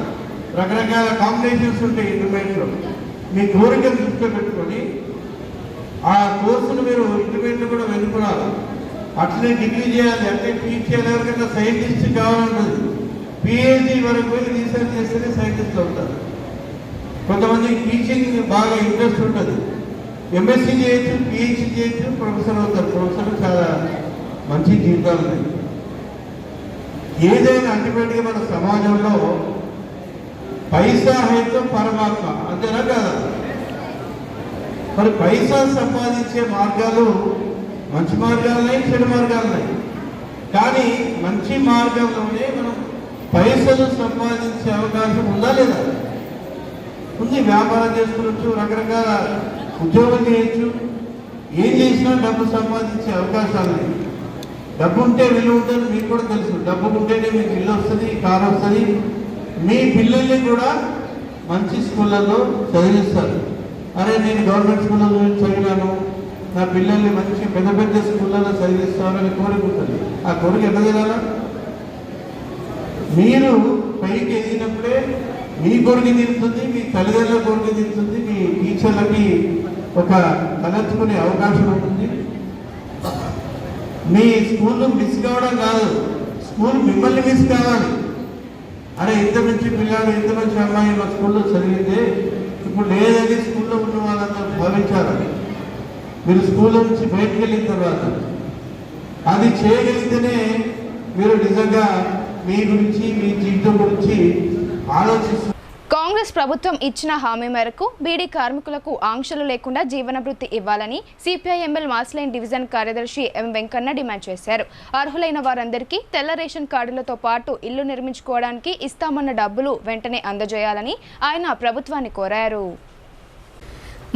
Speaker 14: రకరకాల కాంబినేషన్స్ ఉంటాయి ఇంటర్మీడియట్లో. మీ కోరిక దృష్టిలో పెట్టుకొని ఆ కోర్సును మీరు ఇంటర్మీడియట్లో కూడా వెనుకున్నారు. అట్లనే డిగ్రీ చేయాలి అంటే పీజీ చేయాలి. ఎవరికైనా సైంటిస్ట్ కావాలంటుంది. పిహెచ్డి వరకు పోయి రీసెర్చ్ చేస్తేనే సైంటిస్ట్లు అవుతారు. కొంతమంది టీచింగ్ బాగా ఇంట్రెస్ట్ ఉంటుంది. ఎంఎస్సీ చేయొచ్చు, పిహెచ్డి చేయొచ్చు, ప్రొఫెసర్ అవుతారు. ప్రొఫెసర్ చాలా మంచి జీవితాలు ఉన్నాయి. ఏదైనా అల్టిమేట్గా మన సమాజంలో పైసా హైతో పరమాత్మ అంతేనా కాదా? మరి పైసా సంపాదించే మార్గాలు మంచి మార్గాలున్నాయి, చెడు మార్గాలున్నాయి. కానీ మంచి మార్గంలోనే మనం పైసలు సంపాదించే అవకాశం ఉందా లేదా? ఉంది. వ్యాపారం చేసుకోవచ్చు, రకరకాల ఉద్యోగం చేయొచ్చు. ఏం చేసినా డబ్బు సంపాదించే అవకాశాలు ఉన్నాయి. డబ్బు ఉంటే విలువ ఉంటుంది, మీకు కూడా తెలుసు. డబ్బు ఉంటేనే మీకు ఇల్లు వస్తుంది, కారు వస్తుంది. మీ పిల్లల్ని కూడా మంచి స్కూళ్ళల్లో చదివిస్తారు. అరే నేను గవర్నమెంట్ స్కూల్లో చదివినాను, నా పిల్లల్ని మంచి పెద్ద పెద్ద స్కూళ్ళలో చదివిస్తానని కోరిక ఉంటుంది. ఆ కోరిక ఎంత తినాలా? మీరు పైకి ఎదిగినప్పుడే మీ కోరిక తీరుతుంది, మీ తల్లిదండ్రుల కోరిక తీరుతుంది, మీ టీచర్లకి ఒక తలెత్తుకునే అవకాశం ఉంటుంది. మీ స్కూల్ మిస్ కావడం కాదు, స్కూల్ మిమ్మల్ని మిస్ కావాలి. అరే ఇంత మంచి పిల్లలు, ఇంత మంచి అమ్మాయి మా స్కూల్లో చదివితే ఇప్పుడు లేదని స్కూల్లో ఉన్న వాళ్ళందరూ భావించాలి. మీరు స్కూల్లో నుంచి బయటకు వెళ్ళిన తర్వాత అది చేయగలిగితేనే మీరు నిజంగా మీ గురించి, మీ జీవితం గురించి ఆలోచిస్తారు.
Speaker 1: కాంగ్రెస్ ప్రభుత్వం ఇచ్చిన హామీ మేరకు బీడీ కార్మికులకు ఆంక్షలు లేకుండా జీవనభృతి ఇవ్వాలని సిపిఐఎంఎల్ మాస్లైన్ డివిజన్ కార్యదర్శి ఎం వెంకన్న డిమాండ్ చేశారు. అర్హులైన వారందరికీ తెల్ల రేషన్ కార్డులతో పాటు ఇల్లు నిర్మించుకోవడానికి ఇస్తామన్న డబ్బులు వెంటనే అందజేయాలని ఆయన ప్రభుత్వాన్ని కోరారు.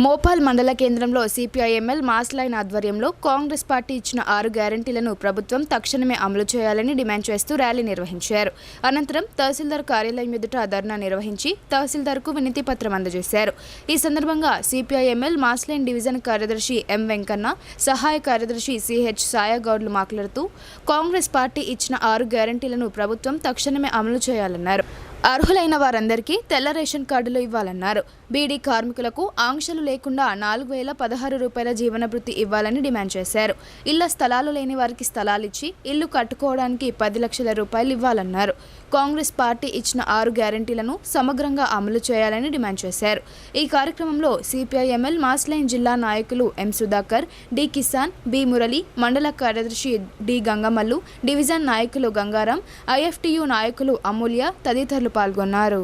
Speaker 1: మోపాల్ మండల కేంద్రంలో సిపిఐఎంఎల్ మాస్లైన్ ఆధ్వర్యంలో కాంగ్రెస్ పార్టీ ఇచ్చిన 6 గ్యారంటీలను ప్రభుత్వం తక్షణమే అమలు చేయాలని డిమాండ్ చేస్తూ ర్యాలీ నిర్వహించారు. అనంతరం తహసీల్దార్ కార్యాలయం ఎదుట ధర్నా నిర్వహించి తహసీల్దార్కు వినతి పత్రం అందజేశారు. ఈ సందర్భంగా సిపిఐఎంఎల్ మాస్లైన్ డివిజన్ కార్యదర్శి ఎం వెంకన్న, సహాయ కార్యదర్శి సిహెచ్ సాయాగౌడ్లు మాట్లాడుతూ కాంగ్రెస్ పార్టీ ఇచ్చిన 6 గ్యారంటీలను ప్రభుత్వం తక్షణమే అమలు చేయాలన్నారు. అర్హులైన వారందరికీ తెల్ల రేషన్ కార్డులు ఇవ్వాలన్నారు. బీడీ కార్మికులకు ఆంక్షలు లేకుండా 4016 రూపాయల జీవనభృతి ఇవ్వాలని డిమాండ్ చేశారు. ఇళ్ల స్థలాలు లేని వారికి స్థలాలిచ్చి ఇల్లు కట్టుకోవడానికి 10 లక్షల రూపాయలు ఇవ్వాలన్నారు. కాంగ్రెస్ పార్టీ ఇచ్చిన 6 గ్యారంటీలను సమగ్రంగా అమలు చేయాలని డిమాండ్ చేశారు. ఈ కార్యక్రమంలో సిపిఐఎంఎల్ మాస్లైన్ జిల్లా నాయకులు ఎం సుధాకర్, డి కిసాన్, బి మురళి, మండల కార్యదర్శి డి గంగమల్లు, డివిజన్ నాయకులు గంగారాం, ఐఎఫ్టియు నాయకులు అమూల్య తదితరులు పాల్గొన్నారు.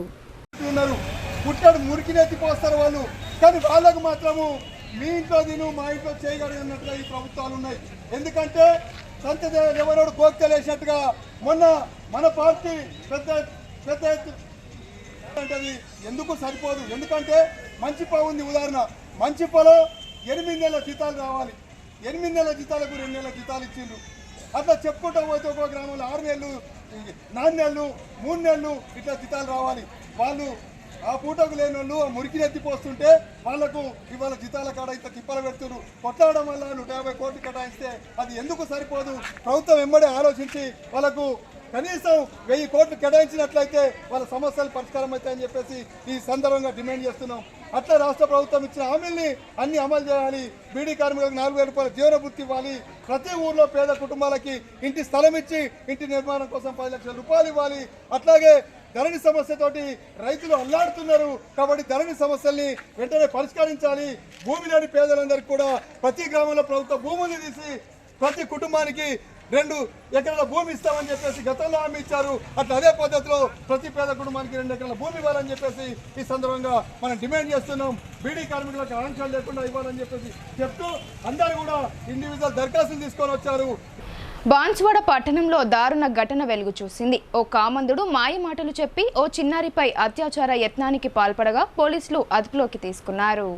Speaker 10: పుట్టడు మురికినెత్తిపోస్తారు వాళ్ళు, కానీ వాళ్ళకు మాత్రము మీ ఇంట్లో తిను మా ఇంట్లో చేయగలిగినట్టుగా ఈ ప్రభుత్వాలు ఉన్నాయి. ఎందుకంటే సంత ఎవరోడు కోక్తలేసినట్టుగా మొన్న మన పార్టీ పెద్ద అంటే ఎందుకు సరిపోదు. ఎందుకంటే మంచిపా ఉంది ఉదాహరణ, మంచిపాలో 8 నెలల జీతాలు రావాలి, 8 నెలల జీతాలకు 2 నెలల జీతాలు ఇచ్చిండ్రు. అట్లా చెప్పుకుంటూ పోతే ఒక్కో గ్రామంలో 6 నెలలు, 4 నెలలు, 3 నెలలు ఇట్లా జీతాలు రావాలి. వాళ్ళు ఆ పూటకు లేని వాళ్ళు మురికినెత్తిపోస్తుంటే వాళ్లకు ఇవాళ జీతాల కాడ ఇంత తిప్పలు పెడుతున్నారు. కొట్లాడడం వల్ల 150 కోట్లు కేటాయిస్తే అది ఎందుకు సరిపోదు. ప్రభుత్వం వెంబడే ఆలోచించి వాళ్ళకు కనీసం 1000 కోట్లు కేటాయించినట్లయితే వాళ్ళ సమస్యలు పరిష్కారం అవుతాయని చెప్పేసి ఈ సందర్భంగా డిమాండ్ చేస్తున్నాం. అట్లా రాష్ట్ర ప్రభుత్వం ఇచ్చిన హామీల్ని అన్ని అమలు చేయాలి. బీడీ కార్మికులకు 4000 రూపాయల జీవనభృతి ఇవ్వాలి. ప్రతి ఊర్లో పేద కుటుంబాలకి ఇంటి స్థలం ఇచ్చి ఇంటి నిర్మాణం కోసం 10 లక్షల రూపాయలు ఇవ్వాలి. అట్లాగే ధరణి సమస్యతోటి రైతులు అల్లాడుతున్నారు కాబట్టి ధరణి సమస్యల్ని వెంటనే పరిష్కరించాలి. భూమి లేని పేదలందరికీ కూడా ప్రతి గ్రామంలో ప్రభుత్వ భూములు తీసి ప్రతి కుటుంబానికి 2 ఎకరాల భూమి ఇస్తామని చెప్పేసి గతంలో హామీ ఇచ్చారు. అట్లా అదే పద్ధతిలో ప్రతి పేద కుటుంబానికి 2 ఎకరాల భూమి ఇవ్వాలని చెప్పేసి ఈ సందర్భంగా మనం డిమాండ్ చేస్తున్నాం. బీడీ కార్మికులకు ఆంక్షలు లేకుండా ఇవ్వాలని చెప్పేసి చెప్తూ అందరూ కూడా ఇండివిజువల్ దరఖాస్తులు తీసుకొని వచ్చారు.
Speaker 1: బాన్స్వాడ పట్టణంలో దారుణ ఘటన వెలుగు చూసింది. ఓ కామందుడు మాయ మాటలు చెప్పి ఓ చిన్నారిపై అత్యాచార యత్నానికి పాల్పడగా పోలీసులు అదుపులోకి తీసుకున్నారు.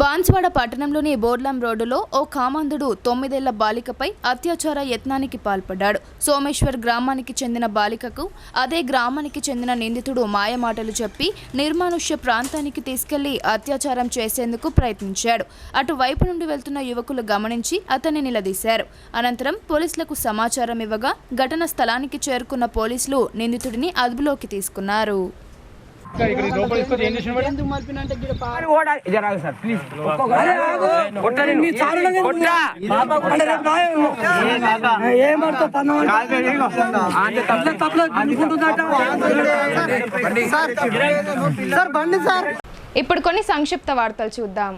Speaker 1: బాన్స్వాడ పట్టణంలోని బోర్లాం రోడ్డులో ఓ కామందుడు 9 ఏళ్ల బాలికపై అత్యాచార యత్నానికి పాల్పడ్డాడు. సోమేశ్వర్ గ్రామానికి చెందిన బాలికకు అదే గ్రామానికి చెందిన నిందితుడు మాయమాటలు చెప్పి నిర్మానుష్య ప్రాంతానికి తీసుకెళ్లి అత్యాచారం చేసేందుకు ప్రయత్నించాడు. అటువైపు నుండి వెళ్తున్న యువకులు గమనించి అతన్ని నిలదీశారు. అనంతరం పోలీసులకు సమాచారం ఇవ్వగా ఘటన స్థలానికి చేరుకున్న పోలీసులు నిందితుడిని అదుపులోకి తీసుకున్నారు. ఇప్పుడు కొన్ని సంక్షిప్త వార్తలు చూద్దాం.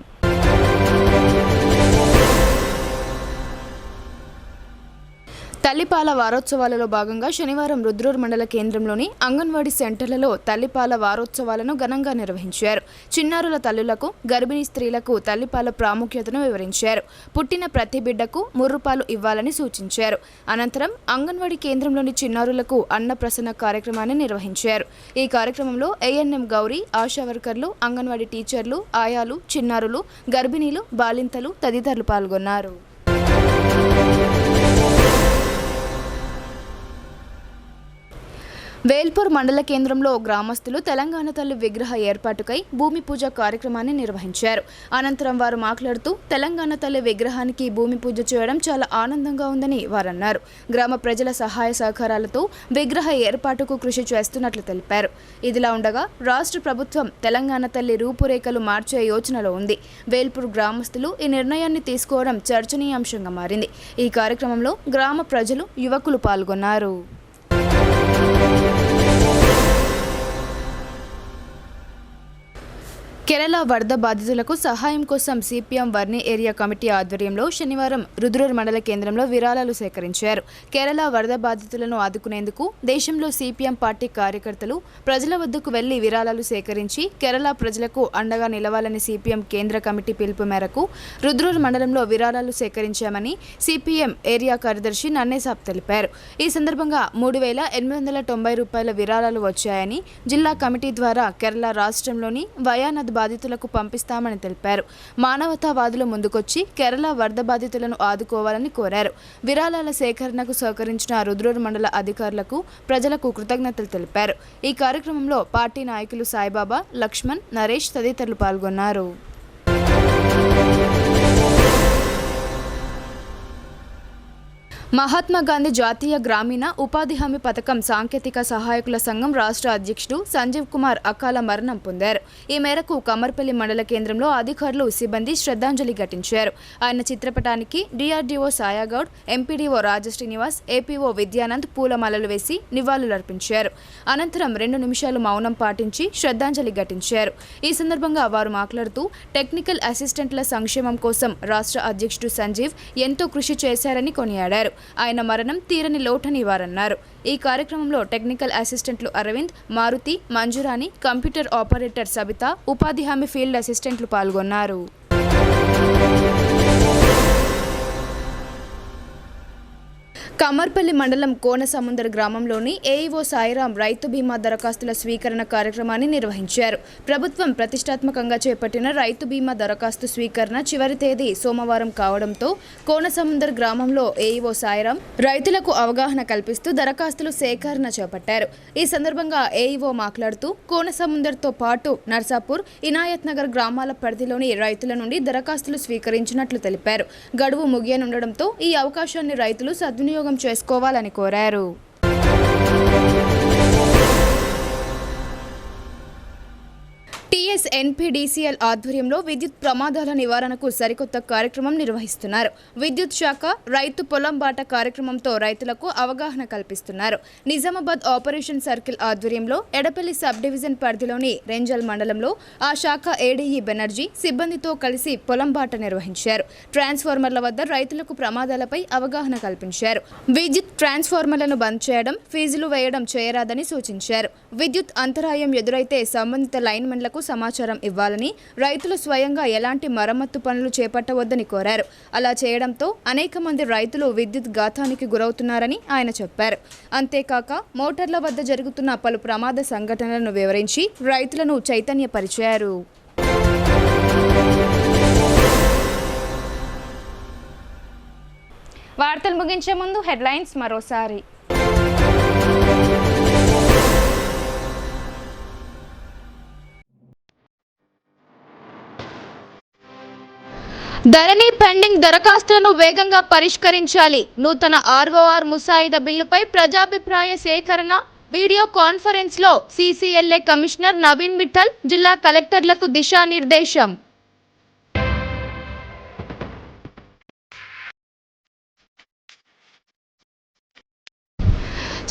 Speaker 1: తల్లిపాల వారోత్సవాలలో భాగంగా శనివారం రుద్రూర్ మండల కేంద్రంలోని అంగన్వాడీ సెంటర్లలో తల్లిపాల వారోత్సవాలను ఘనంగా నిర్వహించారు. చిన్నారుల తల్లులకు, గర్భిణీ స్త్రీలకు తల్లిపాల ప్రాముఖ్యతను వివరించారు. పుట్టిన ప్రతి బిడ్డకు 3 రూపాయలు ఇవ్వాలని సూచించారు. అనంతరం అంగన్వాడీ కేంద్రంలోని చిన్నారులకు అన్నప్రసన్న కార్యక్రమాన్ని నిర్వహించారు. ఈ కార్యక్రమంలో ఏఎన్ఎం గౌరీ, ఆశా వర్కర్లు, అంగన్వాడీ టీచర్లు, ఆయాలు, చిన్నారులు, గర్భిణీలు, బాలింతలు తదితరులు పాల్గొన్నారు. వేల్పూర్ మండల కేంద్రంలో గ్రామస్తులు తెలంగాణ తల్లి విగ్రహ ఏర్పాటుకై భూమి పూజ కార్యక్రమాన్ని నిర్వహించారు. అనంతరం వారు మాట్లాడుతూ తెలంగాణ తల్లి విగ్రహానికి భూమి పూజ చేయడం చాలా ఆనందంగా ఉందని వారన్నారు. గ్రామ ప్రజల సహాయ సహకారాలతో విగ్రహ ఏర్పాటుకు కృషి చేస్తున్నట్లు తెలిపారు. ఇదిలా ఉండగా రాష్ట్ర ప్రభుత్వం తెలంగాణ తల్లి రూపురేఖలు మార్చే యోచనలో ఉంది. వేల్పూర్ గ్రామస్తులు ఈ నిర్ణయాన్ని తీసుకోవడం చర్చనీయాంశంగా మారింది. ఈ కార్యక్రమంలో గ్రామ ప్రజలు, యువకులు పాల్గొన్నారు. కేరళ వరద బాధితులకు సహాయం కోసం సిపిఎం వర్ణి ఏరియా కమిటీ ఆధ్వర్యంలో శనివారం రుద్రూర్ మండల కేంద్రంలో విరాళాలు సేకరించారు. కేరళ వరద బాధితులను ఆదుకునేందుకు దేశంలో సిపిఎం పార్టీ కార్యకర్తలు ప్రజల వద్దకు వెళ్లి విరాళాలు సేకరించి కేరళ ప్రజలకు అండగా నిలవాలని సిపిఎం కేంద్ర కమిటీ పిలుపు మేరకు రుద్రూర్ మండలంలో విరాళాలు సేకరించామని సిపిఎం ఏరియా కార్యదర్శి నన్నేసాబ్ తెలిపారు. ఈ సందర్భంగా 3,890 రూపాయల విరాళాలు వచ్చాయని, జిల్లా కమిటీ ద్వారా కేరళ రాష్ట్రంలోని వయానద్ బాధితులకు పంపిస్తామని తెలిపారు. మానవతావాదులు ముందుకొచ్చి కేరళ వరద బాధితులను ఆదుకోవాలని కోరారు. విరాళాల సేకరణకు సహకరించిన రుద్రూర్ మండల అధికారులకు, ప్రజలకు కృతజ్ఞతలు తెలిపారు. ఈ కార్యక్రమంలో పార్టీ నాయకులు సాయిబాబా, లక్ష్మణ్, నరేష్ తదితరులు పాల్గొన్నారు. మహాత్మా గాంధీ జాతీయ గ్రామీణ ఉపాధి హామీ పథకం సాంకేతిక సహాయకుల సంఘం రాష్ట్ర అధ్యక్షుడు సంజీవ్ కుమార్ అకాల మరణం పొందారు. ఈ మేరకు కమ్మర్పల్లి మండల కేంద్రంలో అధికారులు సిబ్బంది శ్రద్ధాంజలి ఘటించారు. ఆయన చిత్రపటానికి DRDO Sayagoud, MPDO Raj Srinivas, APO Vidyanand పూలమాలలు వేసి నివాళులర్పించారు. అనంతరం 2 నిమిషాలు మౌనం పాటించి శ్రద్ధాంజలి ఘటించారు. ఈ సందర్భంగా వారు మాట్లాడుతూ టెక్నికల్ అసిస్టెంట్ల సంక్షేమం కోసం రాష్ట్ర అధ్యక్షుడు సంజీవ్ ఎంతో కృషి చేశారని కొనియాడారు. ఆయన మరణం తీరని లోటని వారన్నారు. ఈ కార్యక్రమంలో టెక్నికల్ అసిస్టెంట్లు అరవింద్, మారుతి, మంజురాణి, కంప్యూటర్ ఆపరేటర్ సబిత, ఉపాధి హామీ ఫీల్డ్ అసిస్టెంట్లు పాల్గొన్నారు. కమ్మర్పల్లి మండలం కోనసముద్ర గ్రామంలోని ఏఈఓ సాయిరాం రైతు బీమా దరఖాస్తుల స్వీకరణ కార్యక్రమాన్ని నిర్వహించారు. ప్రభుత్వం ప్రతిష్టాత్మకంగా చేపట్టిన రైతు బీమా దరఖాస్తు స్వీకరణ చివరి తేదీ సోమవారం కావడంతో కోనసముద్ర గ్రామంలో ఏఈఓ సాయిరాం రైతులకు అవగాహన కల్పిస్తూ దరఖాస్తులు సేకరణ చేపట్టారు. ఈ సందర్భంగా ఏఈఓ మాట్లాడుతూ కోనసముద్రతో పాటు నర్సాపూర్, ఇనాయత్ నగర్ గ్రామాల పరిధిలోని రైతుల నుండి దరఖాస్తులు స్వీకరించినట్లు తెలిపారు. గడువు ముగియనుండడంతో ఈ అవకాశాన్ని రైతులు సద్వినియోగం చేసుకోవాలని కోరారు. టీఎస్ఎన్పీడీసీఎల్ ఆధ్వర్యంలో విద్యుత్ ప్రమాదాల నివారణకు సరికొత్త కార్యక్రమం నిర్వహిస్తున్నారు. విద్యుత్ శాఖ రైతు పొలం బాట కార్యక్రమంతో రైతులకు అవగాహన కల్పిస్తున్నారు. నిజామాబాద్ ఆపరేషన్ సర్కిల్ ఆధ్వర్యంలో ఎడపల్లి సబ్ డివిజన్ పరిధిలోని రెంజల్ మండలంలో ఆ శాఖ ఏడీఈ బెనర్జీ సిబ్బందితో కలిసి పొలం బాట నిర్వహించారు. ట్రాన్స్ఫార్మర్ల వద్ద రైతులకు ప్రమాదాలపై అవగాహన కల్పించారు. విద్యుత్ ట్రాన్స్ఫార్మర్లను బంద్ చేయడం, ఫీజులు వేయడం చేయరాదని సూచించారు. విద్యుత్ అంతరాయం ఎదురైతే సంబంధిత లైన్మెన్లకు సమాచారం ఇవ్వాలని, రైతులు స్వయంగా ఎలాంటి మరమ్మత్తు పనులు చేపట్టవద్దని కోరారు. అలా చేయడంతో అనేక మంది రైతులు విద్యుత్ ఘాతానికి గురవుతున్నారని ఆయన చెప్పారు. అంతేకాక మోటార్ల వద్ద జరుగుతున్న పలు ప్రమాద సంఘటనలను వివరించి రైతులను చైతన్యపరిచారు. వార్తలు ముగించే ముందు హెడ్లైన్స్ మరోసారి. ధరణి పెండింగ్ దరఖాస్తులను వేగంగా పరిష్కరించాలి. నూతన ఆర్ఓఆర్ ముసాయిదా బిల్లుపై ప్రజాభిప్రాయ సేకరణ వీడియో కాన్ఫరెన్స్ లో సీసీఎల్ఏ కమిషనర్ నవీన్ మిట్టల్ జిల్లా కలెక్టర్లకు దిశానిర్దేశం.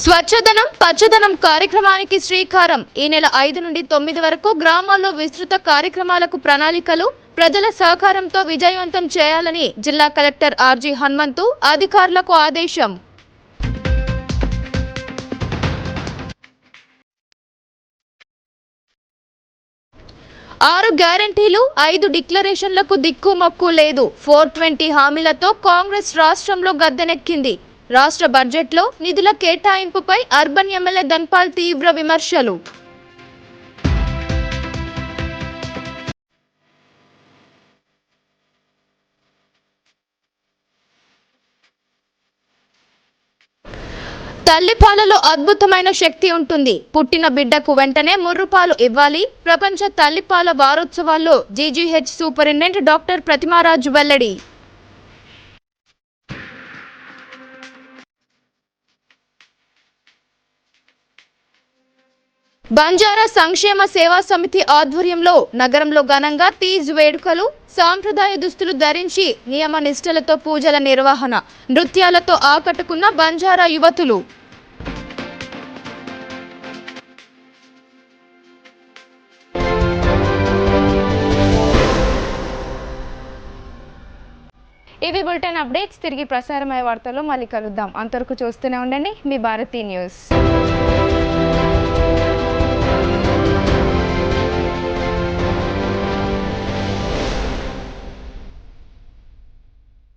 Speaker 1: స్వచ్ఛదనం పచ్చదనం కార్యక్రమానికి శ్రీకారం. ఈ నెల 5 నుండి 9 వరకు గ్రామాల్లో విస్తృత కార్యక్రమాలకు ప్రణాళికలు, ప్రజల సహకారంతో విజయవంతం చేయాలని జిల్లా కలెక్టర్ ఆర్జీ హనుమంతు అధికారులకు ఆదేశం. ఆరు గ్యారంటీలు, 5 డిక్లరేషన్లకు దిక్కుమొక్కు లేదు. 420 హామీలతో కాంగ్రెస్ రాష్ట్రంలో గద్దెనెక్కింది. రాష్ట్ర బడ్జెట్లో నిధుల కేటాయింపుపై అర్బన్ ఎమ్మెల్యే ధన్పాల్ తీవ్ర విమర్శలు. తల్లిపాలలో అద్భుతమైన శక్తి ఉంటుంది. పుట్టిన బిడ్డకు వెంటనే ముర్రుపాలు ఇవ్వాలి. ప్రపంచ తల్లిపాల వారోత్సవాల్లో జీజీహెచ్ సూపరింటెండెంట్ డాక్టర్ ప్రతిమారాజు వెల్లడి. బంజారా సంక్షేమ సేవా సమితి ఆధ్వర్యంలో నగరంలో ఘనంగా తీజ్ వేడుకలు. సాంప్రదాయ దుస్తులు ధరించి నియమ నిష్టలతో పూజల నిర్వహణ, నృత్యాలతో ఆకట్టుకున్న బంజారా యువతులు. ఇవి బులెటిన్ అప్డేట్స్. తిరిగి ప్రసారమయ్యే వార్తల్లో మళ్ళీ కలుద్దాం. అంతవరకు చూస్తూనే ఉండండి మీ భారతీ న్యూస్.